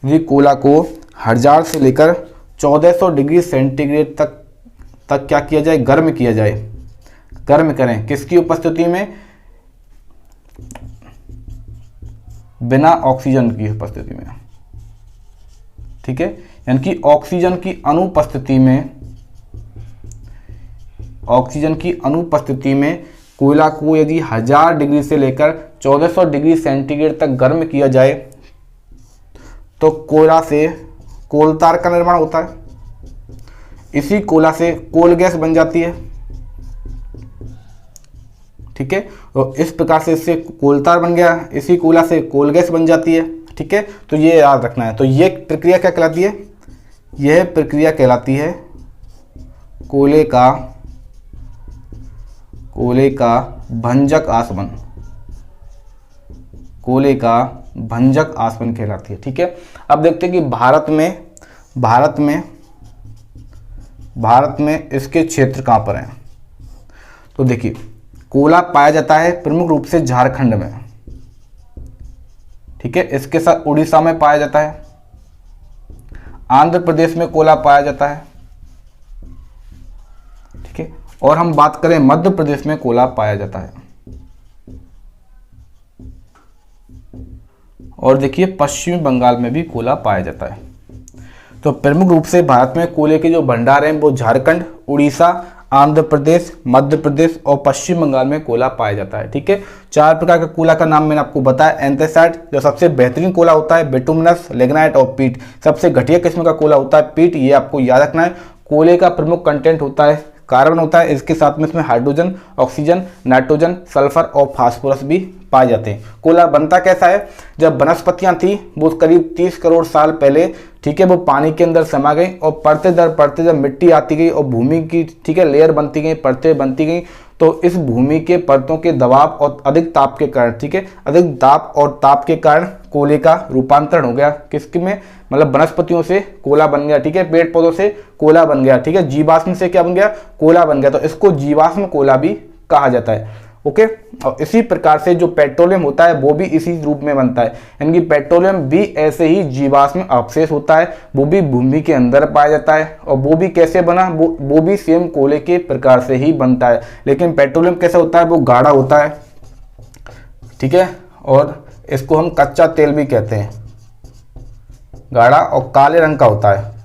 यदि कोला को 1000 से लेकर 1400 डिग्री सेंटीग्रेड तक क्या किया जाए, गर्म किया जाए। गर्म करें किसकी उपस्थिति में, बिना ऑक्सीजन की उपस्थिति में, ठीक है। यानी कि ऑक्सीजन की अनुपस्थिति में कोयला को यदि 1000 डिग्री से लेकर 1400 डिग्री सेंटीग्रेड तक गर्म किया जाए तो कोयला से कोलतार का निर्माण होता है। इसी कोयला से कोल गैस बन जाती है, ठीक है। तो इस प्रकार से इससे कोलतार बन गया, इसी कोयला से कोल गैस बन जाती है, ठीक है। तो ये याद रखना है। तो ये प्रक्रिया क्या कहलाती है, यह प्रक्रिया कहलाती है कोयले का भंजक आसवन, कोयले का भंजक आसवन कहलाती है, ठीक है। अब देखते हैं कि भारत में इसके क्षेत्र कहाँ पर हैं। तो देखिए कोयला पाया जाता है प्रमुख रूप से झारखंड में, ठीक है। इसके साथ उड़ीसा में पाया जाता है, आंध्र प्रदेश में कोयला पाया जाता है, ठीक है। और हम बात करें मध्य प्रदेश में कोयला पाया जाता है। और देखिए पश्चिमी बंगाल में भी कोयला पाया जाता है। तो प्रमुख रूप से भारत में कोयले के जो भंडार हैं वो झारखंड, उड़ीसा, आंध्र प्रदेश, मध्य प्रदेश और पश्चिम बंगाल में कोयला पाया जाता है, ठीक है। 4 प्रकार का कोयला का नाम मैंने आपको बताया। एंथ्रेसाइट जो सबसे बेहतरीन कोयला होता है, बिटुमिनस, लिग्नाइट और पीट सबसे घटिया किस्म का कोयला होता है पीट, ये आपको याद रखना है। कोयले का प्रमुख कंटेंट होता है कार्बन होता है, इसके साथ में इसमें हाइड्रोजन, ऑक्सीजन, नाइट्रोजन, सल्फर और फास्फोरस भी पाए जाते हैं। कोयला बनता कैसा है, जब वनस्पतियां थी वो करीब 30 करोड़ साल पहले, ठीक है, वो पानी के अंदर समा गई और पड़ते दर पड़ते जब मिट्टी आती गई और भूमि की, ठीक है, लेयर बनती गई, परतें बनती गई, तो इस भूमि के परतों के दबाव और अधिक ताप के कारण, ठीक है, अधिक दाब और ताप के कारण कोयले का रूपांतरण हो गया किसके में, मतलब वनस्पतियों से कोयला बन गया, ठीक है, पेड़ पौधों से कोयला बन गया, ठीक है, जीवाश्म से क्या बन गया, कोयला बन गया। तो इसको जीवाश्म कोयला भी कहा जाता है, ओके। और इसी प्रकार से जो पेट्रोलियम होता है वो भी इसी रूप में बनता है, यानी कि पेट्रोलियम भी ऐसे ही जीवाश्म अवशेष होता है, वो भी भूमि के अंदर पाया जाता है। और वो भी कैसे बना, वो भी सेम कोयले के प्रकार से ही बनता है, लेकिन पेट्रोलियम कैसा होता है, वो गाढ़ा होता है, ठीक है। और इसको हम कच्चा तेल भी कहते हैं, गाढ़ा और काले रंग का होता है,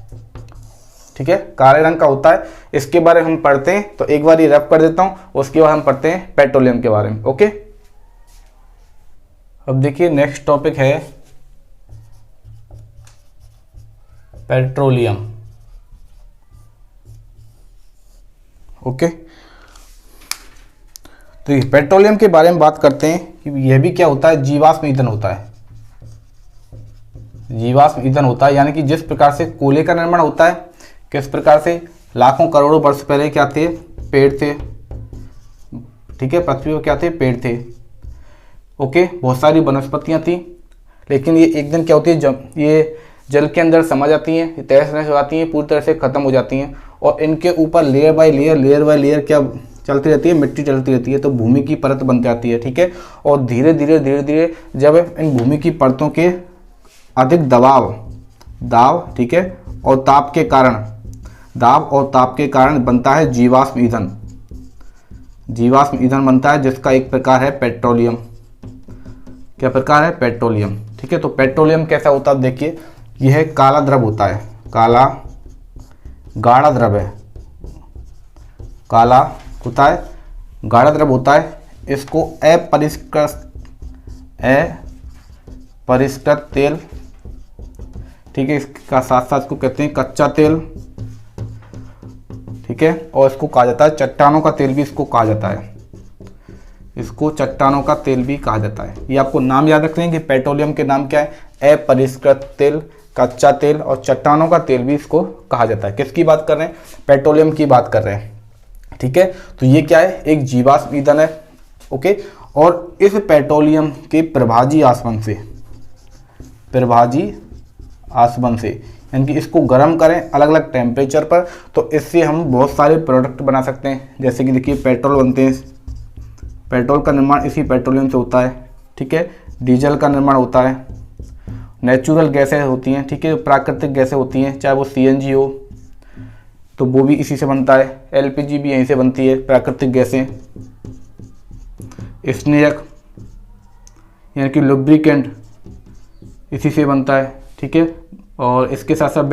ठीक है, काले रंग का होता है। इसके बारे में हम पढ़ते हैं, तो एक बार ये रैप कर देता हूं, उसके बाद हम पढ़ते हैं पेट्रोलियम के बारे में, ओके। अब देखिए नेक्स्ट टॉपिक है पेट्रोलियम, ओके। तो ये पेट्रोलियम के बारे में बात करते हैं कि यह भी क्या होता है, जीवाश्म ईंधन होता है। जीवाश्म ईंधन होता है यानी कि जिस प्रकार से कोयले का निर्माण होता है, किस प्रकार से लाखों करोड़ों वर्ष पहले क्या थे, पेड़ थे, ठीक है, पृथ्वी पर क्या थे, पेड़ थे, ओके, बहुत सारी वनस्पतियां थी, लेकिन ये एक दिन क्या होती है, ये जल के अंदर समा जाती हैं, तहस नहस हो जाती हैं, पूरी तरह से खत्म हो जाती हैं, और इनके ऊपर लेयर बाय लेयर क्या चलती रहती है, मिट्टी चलती रहती है, तो भूमि की परत बन जाती है, ठीक है। और धीरे धीरे जब इन भूमि की परतों के अधिक दाब, ठीक है, और ताप के कारण बनता है जीवाश्म ईंधन। जीवाश्म ईंधन बनता है जिसका एक प्रकार है पेट्रोलियम। क्या प्रकार है, पेट्रोलियम, ठीक है। तो पेट्रोलियम कैसा होता है, देखिए, यह काला द्रव होता है, काला गाढ़ा द्रव है, काला होता है, गाढ़ा द्रव होता है। इसको अपरिष्कृत तेल, ठीक है, इसका साथ साथ इसको कहते हैं कच्चा तेल, ठीक है, और इसको कहा जाता है चट्टानों का तेल भी इसको कहा जाता है, इसको चट्टानों का तेल भी कहा जाता है। ये आपको नाम याद रखने हैं कि पेट्रोलियम के नाम क्या है, अपरिष्कृत तेल, कच्चा तेल, और चट्टानों का तेल भी इसको कहा जाता है। किसकी बात कर रहे हैं, पेट्रोलियम की बात कर रहे हैं, ठीक है। तो ये क्या है, एक जीवाश्म ईंधन है, ओके। और इस पेट्रोलियम के प्रभाजी आसवन से यानी कि इसको गर्म करें अलग अलग टेम्परेचर पर, तो इससे हम बहुत सारे प्रोडक्ट बना सकते हैं। जैसे कि देखिए, पेट्रोल बनते हैं, पेट्रोल का निर्माण इसी पेट्रोलियम से होता है, ठीक है। डीजल का निर्माण होता है, नेचुरल गैसें होती हैं, ठीक है, प्राकृतिक गैसें होती हैं, चाहे वो सीएनजी हो तो वो भी इसी से बनता है, एलपीजी भी यहीं से बनती है, प्राकृतिक गैसें। स्नेहक यानी कि लुब्रिकेंट इसी से बनता है, ठीक है। और इसके साथ साथ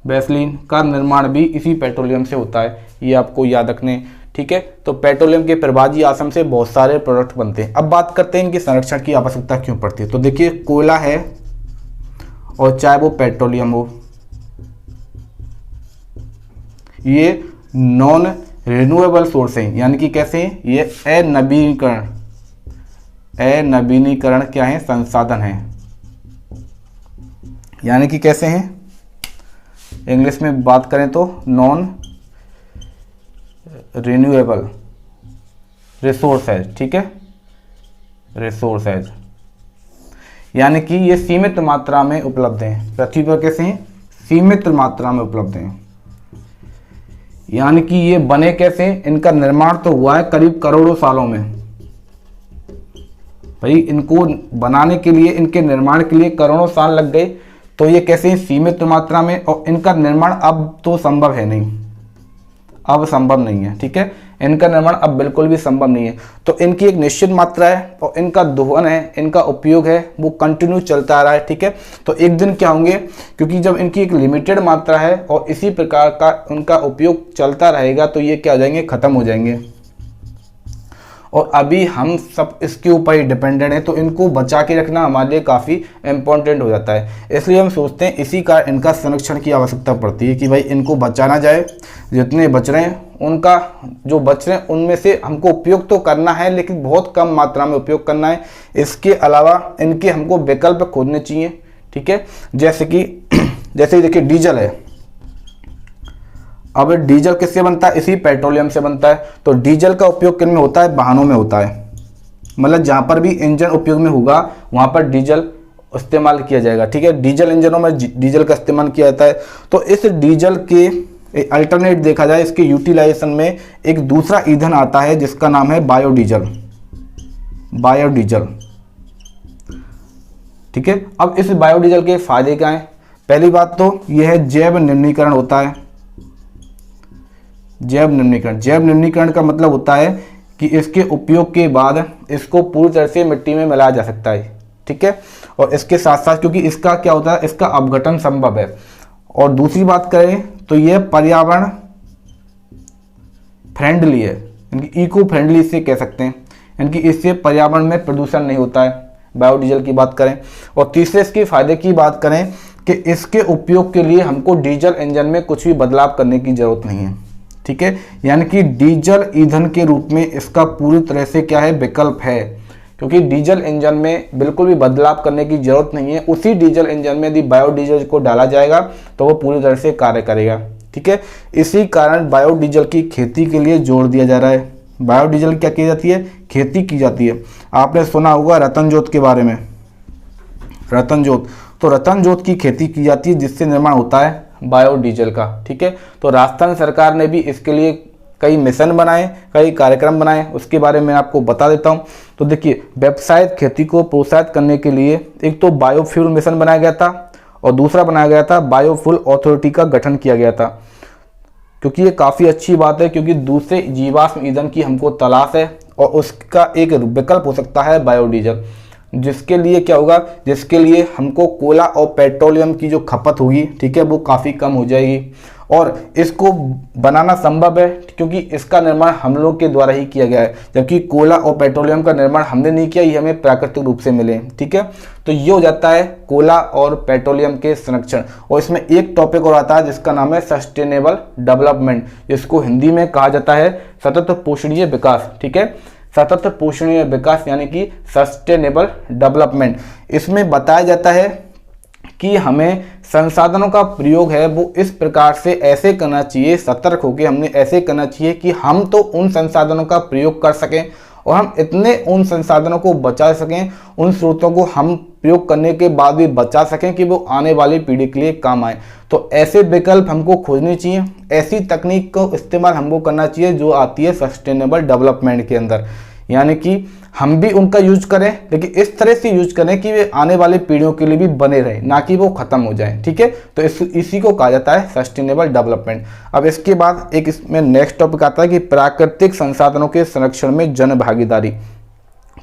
वैसलीन का निर्माण भी इसी पेट्रोलियम से होता है, ये आपको याद रखने, ठीक है। तो पेट्रोलियम के प्रभाजी आसम से बहुत सारे प्रोडक्ट बनते हैं। अब बात करते हैं इनके संरक्षण की आवश्यकता क्यों पड़ती है। तो देखिए, कोयला है और चाहे वो पेट्रोलियम हो, ये नॉन रिन्यूएबल सोर्स हैं, यानी कि कैसे हैं, ये अनवीनीकरण क्या है, संसाधन है, यानी कि कैसे हैं, इंग्लिश में बात करें तो नॉन रिन्यूएबल रिसोर्स है, ठीक है, रिसोर्स है, यानी कि ये सीमित मात्रा में उपलब्ध हैं पृथ्वी पर। कैसे हैं, सीमित मात्रा में उपलब्ध हैं, यानी कि ये बने कैसे, इनका निर्माण तो हुआ है करीब करोड़ों सालों में, भाई इनको बनाने के लिए, इनके निर्माण के लिए करोड़ों साल लग गए, तो ये कैसे सीमित मात्रा में, और इनका निर्माण अब तो संभव है नहीं, अब संभव नहीं है, ठीक है, इनका निर्माण अब बिल्कुल भी संभव नहीं है। तो इनकी एक निश्चित मात्रा है और इनका दोहन है, इनका उपयोग है वो कंटिन्यू चलता आ रहा है, ठीक है। तो एक दिन क्या होंगे, क्योंकि जब इनकी एक लिमिटेड मात्रा है और इसी प्रकार का उनका उपयोग चलता रहेगा, तो ये क्या हो जाएंगे, खत्म हो जाएंगे। और अभी हम सब इसके ऊपर ही डिपेंडेंट हैं, तो इनको बचा के रखना हमारे लिए काफ़ी इम्पोर्टेंट हो जाता है। इसलिए हम सोचते हैं इसी का इनका संरक्षण की आवश्यकता पड़ती है कि भाई इनको बचाना जाए, जितने बच रहे हैं उनका जो बच रहे हैं उनमें से हमको उपयोग तो करना है, लेकिन बहुत कम मात्रा में उपयोग करना है। इसके अलावा इनके हमको विकल्प खोजने चाहिए, ठीक है। जैसे देखिए डीजल है, अब डीजल किससे बनता है, इसी पेट्रोलियम से बनता है। तो डीजल का उपयोग किन में होता है, वाहनों में होता है, मतलब जहाँ पर भी इंजन उपयोग में होगा वहाँ पर डीजल इस्तेमाल किया जाएगा, ठीक है। डीजल इंजनों में डीजल का इस्तेमाल किया जाता है। तो इस डीजल के अल्टरनेट देखा जाए, इसके यूटिलाइजेशन में एक दूसरा ईंधन आता है जिसका नाम है बायोडीजल, ठीक है। अब इस बायोडीजल के फायदे क्या हैं, पहली बात तो यह है जैव निम्नीकरण होता है। जैव निम्नीकरण का मतलब होता है कि इसके उपयोग के बाद इसको पूरी तरह से मिट्टी में मिलाया जा सकता है, ठीक है। और इसके साथ साथ क्योंकि इसका क्या होता है, इसका अपघटन संभव है। और दूसरी बात करें तो यह पर्यावरण फ्रेंडली है, यानी इको फ्रेंडली इसे कह सकते हैं, यानी कि इससे पर्यावरण में प्रदूषण नहीं होता है, बायोडीजल की बात करें। और तीसरे इसके फायदे की बात करें कि इसके उपयोग के लिए हमको डीजल इंजन में कुछ भी बदलाव करने की जरूरत नहीं है, ठीक है, यानी कि डीजल ईंधन के रूप में इसका पूरी तरह से क्या है, विकल्प है, क्योंकि डीजल इंजन में बिल्कुल भी बदलाव करने की जरूरत नहीं है। उसी डीजल इंजन में यदि बायोडीजल को डाला जाएगा तो वो पूरी तरह से कार्य करेगा। ठीक है, इसी कारण बायोडीजल की खेती के लिए जोर दिया जा रहा है। बायोडीजल क्या की जाती है, खेती की जाती है। आपने सुना होगा रतन जोत के बारे में, रतन जोत, तो रतन जोत की खेती की जाती है जिससे निर्माण होता है बायोडीजल का। ठीक है, तो राजस्थान सरकार ने भी इसके लिए कई मिशन बनाए, कई कार्यक्रम बनाए, उसके बारे में आपको बता देता हूं। तो देखिए, व्यावसायिक खेती को प्रोत्साहित करने के लिए एक तो बायोफ्यूल मिशन बनाया गया था और दूसरा बनाया गया था बायोफ्यूल अथॉरिटी का गठन किया गया था, क्योंकि ये काफ़ी अच्छी बात है, क्योंकि दूसरे जीवाश्म ईंधन की हमको तलाश है और उसका एक विकल्प हो सकता है बायोडीजल, जिसके लिए क्या होगा, जिसके लिए हमको कोयला और पेट्रोलियम की जो खपत होगी, ठीक है, वो काफ़ी कम हो जाएगी और इसको बनाना संभव है क्योंकि इसका निर्माण हम लोग के द्वारा ही किया गया है, जबकि कोयला और पेट्रोलियम का निर्माण हमने नहीं किया, ये हमें प्राकृतिक रूप से मिले। ठीक है, तो ये हो जाता है कोयला और पेट्रोलियम के संरक्षण। और इसमें एक टॉपिक और आता है जिसका नाम है सस्टेनेबल डेवलपमेंट, जिसको हिंदी में कहा जाता है सतत पोषणीय विकास। ठीक है, सतत पोषणीय विकास यानी कि सस्टेनेबल डेवलपमेंट। इसमें बताया जाता है कि हमें संसाधनों का प्रयोग है वो इस प्रकार से ऐसे करना चाहिए, सतर्क होकर हमने ऐसे करना चाहिए कि हम तो उन संसाधनों का प्रयोग कर सकें और हम इतने उन संसाधनों को बचा सकें, उन स्रोतों को हम प्रयोग करने के बाद भी बचा सकें कि वो आने वाली पीढ़ी के लिए काम आए। तो ऐसे विकल्प हमको खोजने चाहिए, ऐसी तकनीक को इस्तेमाल हमको करना चाहिए जो आती है सस्टेनेबल डेवलपमेंट के अंदर, यानी कि हम भी उनका यूज करें लेकिन इस तरह से यूज करें कि वे आने वाली पीढ़ियों के लिए भी बने रहें, ना कि वो खत्म हो जाएं। ठीक है, तो इसी को कहा जाता है सस्टेनेबल डेवलपमेंट। अब इसके बाद एक इसमें नेक्स्ट टॉपिक आता है कि प्राकृतिक संसाधनों के संरक्षण में जन भागीदारी।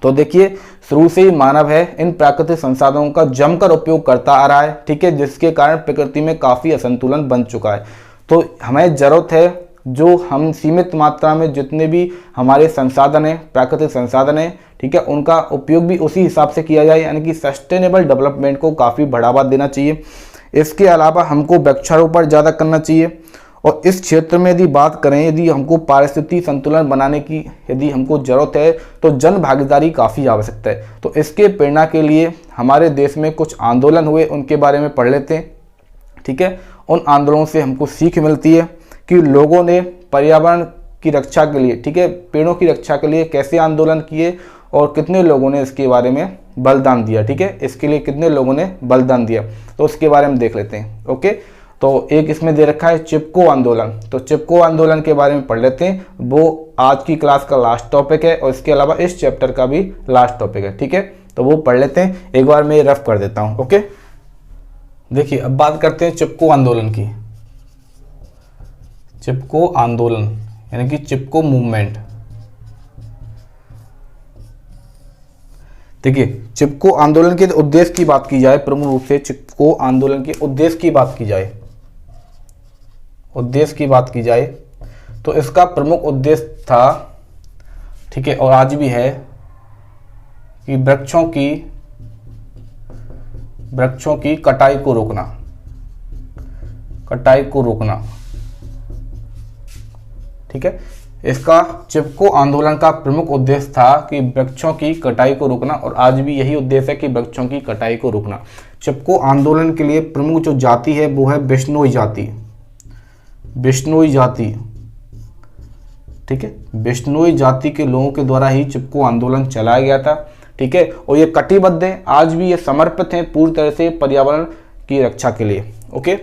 तो देखिए, शुरू से ही मानव है इन प्राकृतिक संसाधनों का जमकर उपयोग करता आ रहा है। ठीक है, जिसके कारण प्रकृति में काफी असंतुलन बन चुका है। तो हमें जरूरत है जो हम सीमित मात्रा में जितने भी हमारे संसाधन हैं, प्राकृतिक संसाधन हैं, ठीक है, उनका उपयोग भी उसी हिसाब से किया जाए, यानी कि सस्टेनेबल डेवलपमेंट को काफ़ी बढ़ावा देना चाहिए। इसके अलावा हमको वृक्षारोपण ज़्यादा करना चाहिए और इस क्षेत्र में यदि बात करें, यदि हमको पारिस्थितिक संतुलन बनाने की यदि हमको ज़रूरत है तो जन भागीदारी काफ़ी आवश्यकता है। तो इसके प्रेरणा के लिए हमारे देश में कुछ आंदोलन हुए, उनके बारे में पढ़ लेते हैं। ठीक है, उन आंदोलनों से हमको सीख मिलती है कि लोगों ने पर्यावरण की रक्षा के लिए, ठीक है, पेड़ों की रक्षा के लिए कैसे आंदोलन किए और कितने लोगों ने इसके बारे में बलिदान दिया। ठीक है, इसके लिए कितने लोगों ने बलिदान दिया, तो उसके बारे में देख लेते हैं। ओके, तो एक इसमें दे रखा है चिपको आंदोलन। तो चिपको आंदोलन के बारे में पढ़ लेते हैं, वो आज की क्लास का लास्ट टॉपिक है और इसके अलावा इस चैप्टर का भी लास्ट टॉपिक है। ठीक है, तो वो पढ़ लेते हैं, एक बार मैं रफ कर देता हूँ। ओके, देखिए अब बात करते हैं चिपको आंदोलन की। चिपको आंदोलन यानी कि चिपको मूवमेंट। देखिए, चिपको आंदोलन के उद्देश्य की बात की जाए, प्रमुख रूप से चिपको आंदोलन के उद्देश्य की बात की जाए, उद्देश्य की बात की जाए तो इसका प्रमुख उद्देश्य था, ठीक है, और आज भी है, कि वृक्षों की कटाई को रोकना, कटाई को रोकना। ठीक है, इसका चिपको आंदोलन का प्रमुख उद्देश्य था कि वृक्षों की कटाई को रोकना और आज भी यही उद्देश्य है कि वृक्षों की कटाई को रोकना। चिपको आंदोलन के लिए प्रमुख जो जाति है वो है बिश्नोई जाति, बिश्नोई जाति। ठीक है, बिश्नोई जाति के लोगों के द्वारा ही चिपको आंदोलन चलाया गया था। ठीक है, और ये कटिबद्ध है, आज भी ये समर्पित हैं पूरी तरह से पर्यावरण की रक्षा के लिए। ओके,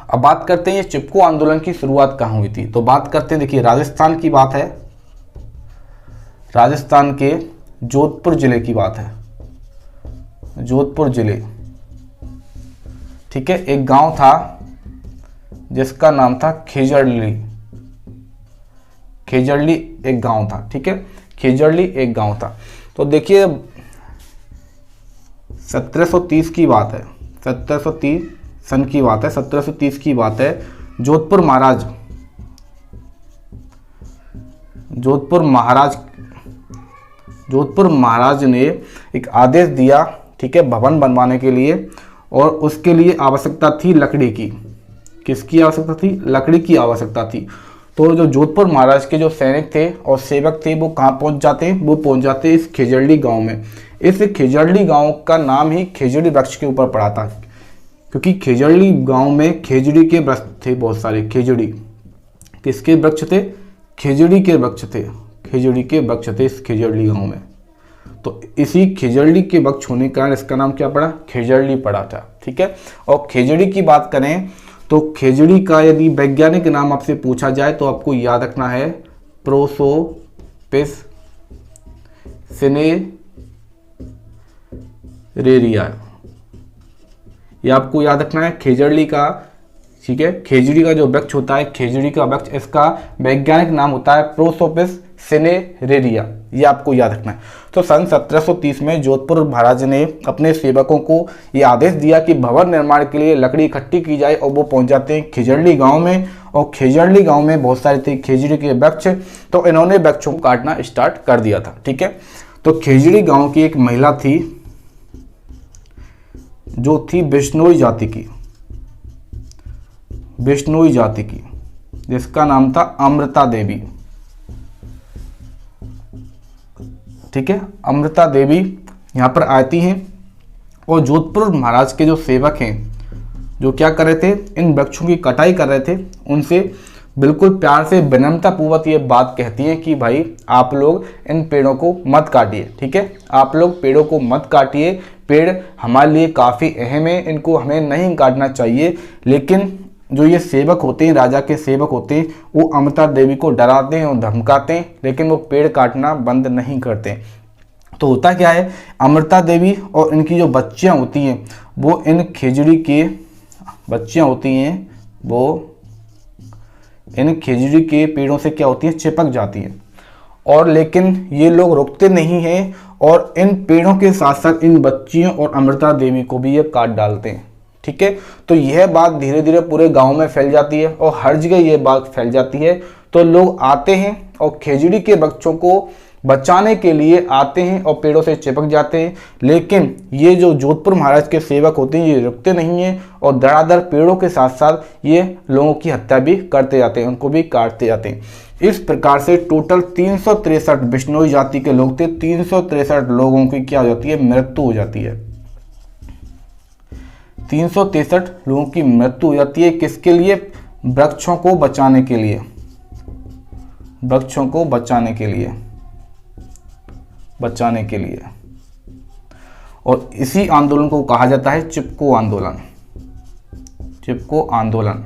अब बात करते हैं ये चिपको आंदोलन की शुरुआत कहाँ हुई थी। तो बात करते हैं, देखिए राजस्थान की बात है, राजस्थान के जोधपुर जिले की बात है, जोधपुर जिले। ठीक है, एक गांव था जिसका नाम था खेजड़ली, खेजड़ली एक गांव था। ठीक है, खेजड़ली एक गांव था। तो देखिए 1730 की बात है, 1730 सन की बात है, 1730 की बात है। जोधपुर महाराज ने एक आदेश दिया, ठीक है, भवन बनवाने के लिए, और उसके लिए आवश्यकता थी लकड़ी की। किसकी आवश्यकता थी? लकड़ी की आवश्यकता थी। तो जो जोधपुर महाराज के जो सैनिक थे और सेवक थे वो कहाँ पहुंच जाते हैं, वो पहुंच जाते हैं इस खेजड़ली गांव में। इस खेजड़ली गांव का नाम ही खेजड़ी वृक्ष के ऊपर पड़ा था, क्योंकि खेजड़ली गांव में खेजड़ी के वृक्ष थे बहुत सारे। खेजड़ी किसके वृक्ष थे? खेजड़ी के वृक्ष थे। खेजड़ी के वृक्ष थे इस खेजड़ली गांव में। तो इसी खेजड़ली के वृक्ष होने के कारण इसका नाम क्या पड़ा? खेजड़ली पड़ा था। ठीक है। और खेजड़ी की बात करें तो खेजड़ी का यदि वैज्ञानिक नाम आपसे पूछा जाए तो आपको याद रखना है प्रोसोपिस सिनेरेरिया, ये आपको याद रखना है खेजड़ली का। ठीक है। खेजड़ी का जो वृक्ष होता है, खेजड़ी का वृक्ष, इसका वैज्ञानिक नाम होता है प्रोसोपिस सिनेरेरिया, ये आपको याद रखना है। तो सन 1730 में जोधपुर महाराज ने अपने सेवकों को ये आदेश दिया कि भवन निर्माण के लिए लकड़ी इकट्ठी की जाए, और वो पहुंच जाते हैं खेजड़ली गांव में। और खेजड़ली गांव में बहुत सारे थे खेजड़ी के वृक्ष, तो इन्होंने वृक्षों को काटना स्टार्ट कर दिया था। ठीक है। तो खेजड़ी गांव की एक महिला थी जो थी बिश्नोई जाति की, बिश्नोई जाति की, जिसका नाम था अमृता देवी। ठीक है। अमृता देवी यहाँ पर आती हैं और जोधपुर महाराज के जो सेवक हैं जो क्या कर रहे थे, इन वृक्षों की कटाई कर रहे थे, उनसे बिल्कुल प्यार से विनम्रता पूर्वक ये बात कहती हैं कि भाई आप लोग इन पेड़ों को मत काटिए। ठीक है। आप लोग पेड़ों को मत काटिए, पेड़ हमारे लिए काफ़ी अहम है, इनको हमें नहीं काटना चाहिए। लेकिन जो ये सेवक होते हैं, राजा के सेवक होते हैं, वो अमृता देवी को डराते हैं और धमकाते हैं, लेकिन वो पेड़ काटना बंद नहीं करते। तो होता क्या है, अमृता देवी और इनकी जो बच्चियां होती हैं वो इन खेजड़ी के बच्चियां होती हैं, वो इन खेजड़ी के पेड़ों से क्या होती हैं, चिपक जाती हैं। और लेकिन ये लोग रुकते नहीं हैं और इन पेड़ों के साथ साथ इन बच्चियों और अमृता देवी को भी ये काट डालते हैं। ठीक है। तो यह बात धीरे धीरे पूरे गांव में फैल जाती है और हर जगह यह बात फैल जाती है। तो लोग आते हैं और खेजड़ी के वृक्षों को बचाने के लिए आते हैं और पेड़ों से चिपक जाते हैं। लेकिन ये जो जोधपुर महाराज के सेवक होते हैं ये रुकते नहीं हैं और धड़ाधड़ पेड़ों के साथ साथ ये लोगों की हत्या भी करते जाते हैं, उनको भी काटते जाते हैं। इस प्रकार से टोटल 363 बिश्नोई जाति के लोग थे। 363 लोगों की क्या हो जाती है, मृत्यु हो जाती है। 363 लोगों की मृत्यु हो जाती है। किसके लिए? वृक्षों को बचाने के लिए, वृक्षों को बचाने के लिए, बचाने के लिए। और इसी आंदोलन को कहा जाता है चिपको आंदोलन, चिपको आंदोलन।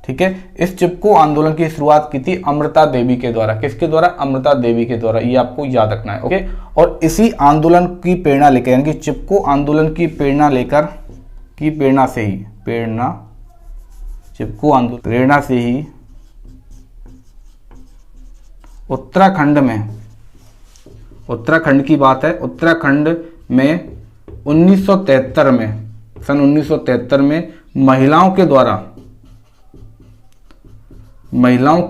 ठीक है। इस चिपको आंदोलन की शुरुआत की थी अमृता देवी के द्वारा। किसके द्वारा? अमृता देवी के द्वारा, ये आपको याद रखना है। ओके। और इसी आंदोलन की प्रेरणा लेकर, यानी कि चिपको आंदोलन की प्रेरणा लेकर, की प्रेरणा से ही, प्रेरणा, चिपको आंदोलन प्रेरणा से ही उत्तराखंड में, उत्तराखंड की बात है, उत्तराखंड में 1973 में, सन 1973 में महिलाओं के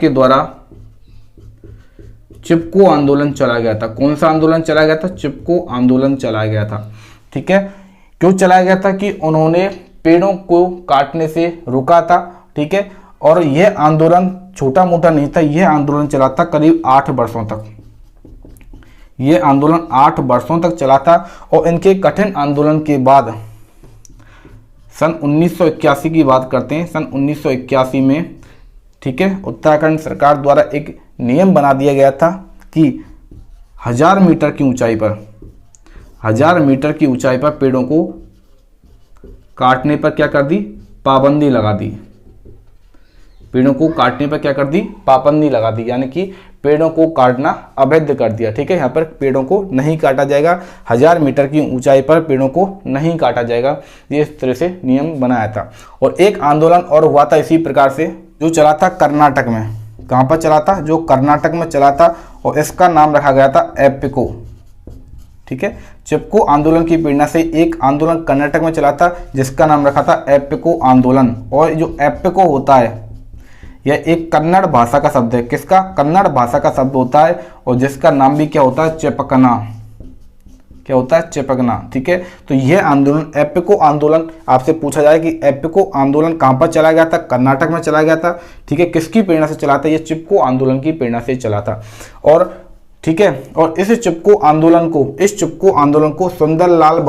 द्वारा चिपको आंदोलन चलाया गया था। कौन सा आंदोलन चलाया गया था? चिपको आंदोलन चलाया गया था। ठीक है। क्यों चलाया गया था? कि उन्होंने पेड़ों को काटने से रोका था। ठीक है। और यह आंदोलन छोटा मोटा नहीं था, यह आंदोलन चला था करीब 8 वर्षों तक। यह आंदोलन 8 वर्षों तक चला था। और इनके कठिन आंदोलन के बाद सन 1981 की बात करते हैं। सन 1981 में, ठीक है, उत्तराखंड सरकार द्वारा एक नियम बना दिया गया था कि 1000 मीटर की ऊंचाई पर, 1000 मीटर की ऊंचाई पर पेड़ों को काटने पर क्या कर दी? पाबंदी लगा दी। पेड़ों को काटने पर क्या कर दी? पाबंदी लगा दी, यानी कि पेड़ों को काटना अवैध कर दिया। ठीक है। यहाँ पर पेड़ों को नहीं काटा जाएगा, 1000 मीटर की ऊंचाई पर पेड़ों को नहीं काटा जाएगा, ये इस तरह से नियम बनाया था। और एक आंदोलन और हुआ था इसी प्रकार से, जो चला था कर्नाटक में। कहाँ पर चला था? जो कर्नाटक में चला था, और इसका नाम रखा गया था एप्को। ठीक है। चिपको आंदोलन की प्रेरणा से एक आंदोलन कर्नाटक में चला था जिसका नाम रखा था एप्को आंदोलन। और जो एप्को होता है यह एक कन्नड़ भाषा का शब्द है। किसका? कन्नड़ भाषा का शब्द होता है, और जिसका नाम भी क्या होता है? चिपकना। क्या होता है, चिपकना। ठीक है, तो यह आंदोलन एपिको आंदोलन आपसे पूछा जाए कि एपिको आंदोलन कहां पर चला गया था, कर्नाटक में चला गया था। ठीक है, किसकी प्रेरणा से चला था, यह चिपको आंदोलन की प्रेरणा से चला था। और ठीक है, और इस चिपको आंदोलन को सुंदरलाल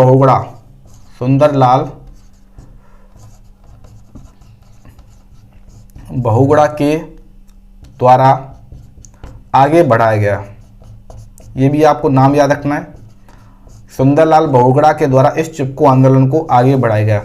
बहुगुणा के द्वारा आगे बढ़ाया गया। ये भी आपको नाम याद रखना है, सुंदरलाल बहुगुणा के द्वारा इस चिपको आंदोलन को आगे बढ़ाया गया।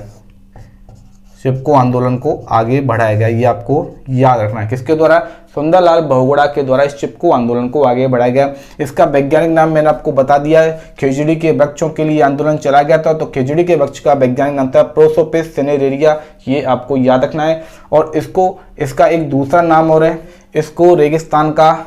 चिपको आंदोलन को आगे बढ़ाया गया, ये आपको याद रखना है। किसके द्वारा, सुंदरलाल बहुगुणा के द्वारा इस चिपको आंदोलन को आगे बढ़ाया गया। इसका वैज्ञानिक नाम मैंने आपको बता दिया है, खिचड़ी के वृक्षों के लिए आंदोलन चला गया था। तो खिचड़ी के वृक्ष का वैज्ञानिक नाम था प्रोसोपिस सिनेरेरिया, ये आपको याद रखना है। और इसका एक दूसरा नाम और है, इसको रेगिस्तान का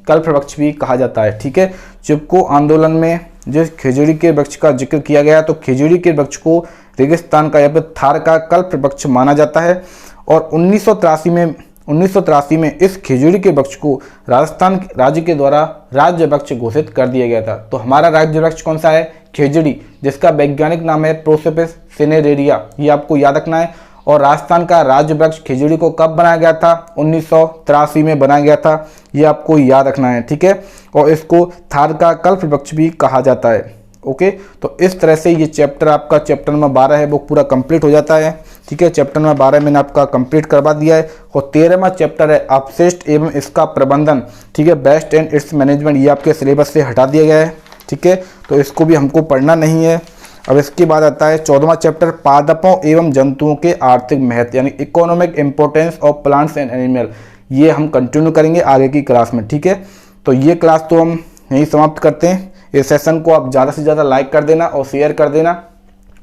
कल्प वृक्ष भी कहा जाता है। ठीक है, चिपको आंदोलन में जिस खिचड़ी के वृक्ष का जिक्र किया गया, तो खिचड़ी के वृक्ष को रेगिस्तान का या फिर थार का कल्प वृक्ष माना जाता है। और 1983 में इस खिचड़ी के वृक्ष को राजस्थान राज्य के द्वारा राज्य वृक्ष घोषित कर दिया गया था। तो हमारा राज्य वृक्ष कौन सा है, खिचड़ी, जिसका वैज्ञानिक नाम है प्रोसोपिस सिनेरेरिया, ये आपको याद रखना है। और राजस्थान का राज्य वृक्ष खिचड़ी को कब बनाया गया था, 1983 में बनाया गया था, ये आपको याद रखना है। ठीक है, और इसको थार का कल्प वृक्ष भी कहा जाता है। ओके, तो इस तरह से ये चैप्टर आपका चैप्टर नंबर 12 है वो पूरा कंप्लीट हो जाता है। ठीक है, चैप्टर नंबर 12 मैंने आपका कंप्लीट करवा दिया है। और 13वां चैप्टर है अपशिष्ट एवं इसका प्रबंधन। ठीक है, वेस्ट एंड इट्स मैनेजमेंट, ये आपके सिलेबस से हटा दिया गया है। ठीक है, तो इसको भी हमको पढ़ना नहीं है। अब इसके बाद आता है 14वां चैप्टर, पादपों एवं जंतुओं के आर्थिक महत्व, यानी economic importance of plants and animal. ये हम कंटिन्यू करेंगे आगे की क्लास में। ठीक है, तो ये क्लास तो हम यहीं समाप्त करते हैं। इस सेशन को आप ज़्यादा से ज़्यादा लाइक कर देना और शेयर कर देना।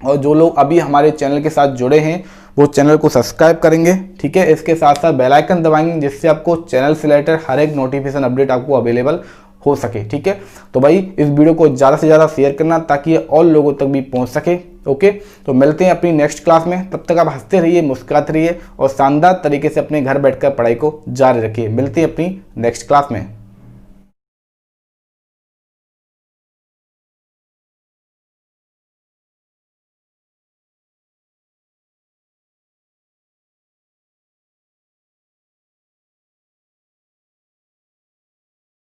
और जो लोग अभी हमारे चैनल के साथ जुड़े हैं वो चैनल को सब्सक्राइब करेंगे। ठीक है, इसके साथ साथ बेल आइकन दबाएंगे, जिससे आपको चैनल से रिलेटेड हर एक नोटिफिकेशन अपडेट आपको अवेलेबल हो सके। ठीक है, तो भाई इस वीडियो को ज़्यादा से ज़्यादा शेयर करना ताकि ये और लोगों तक भी पहुंच सके। ओके, तो मिलते हैं अपनी नेक्स्ट क्लास में। तब तक आप हंसते रहिए, मुस्कुराते रहिए और शानदार तरीके से अपने घर बैठकर पढ़ाई को जारी रखिए। मिलते हैं अपनी नेक्स्ट क्लास में।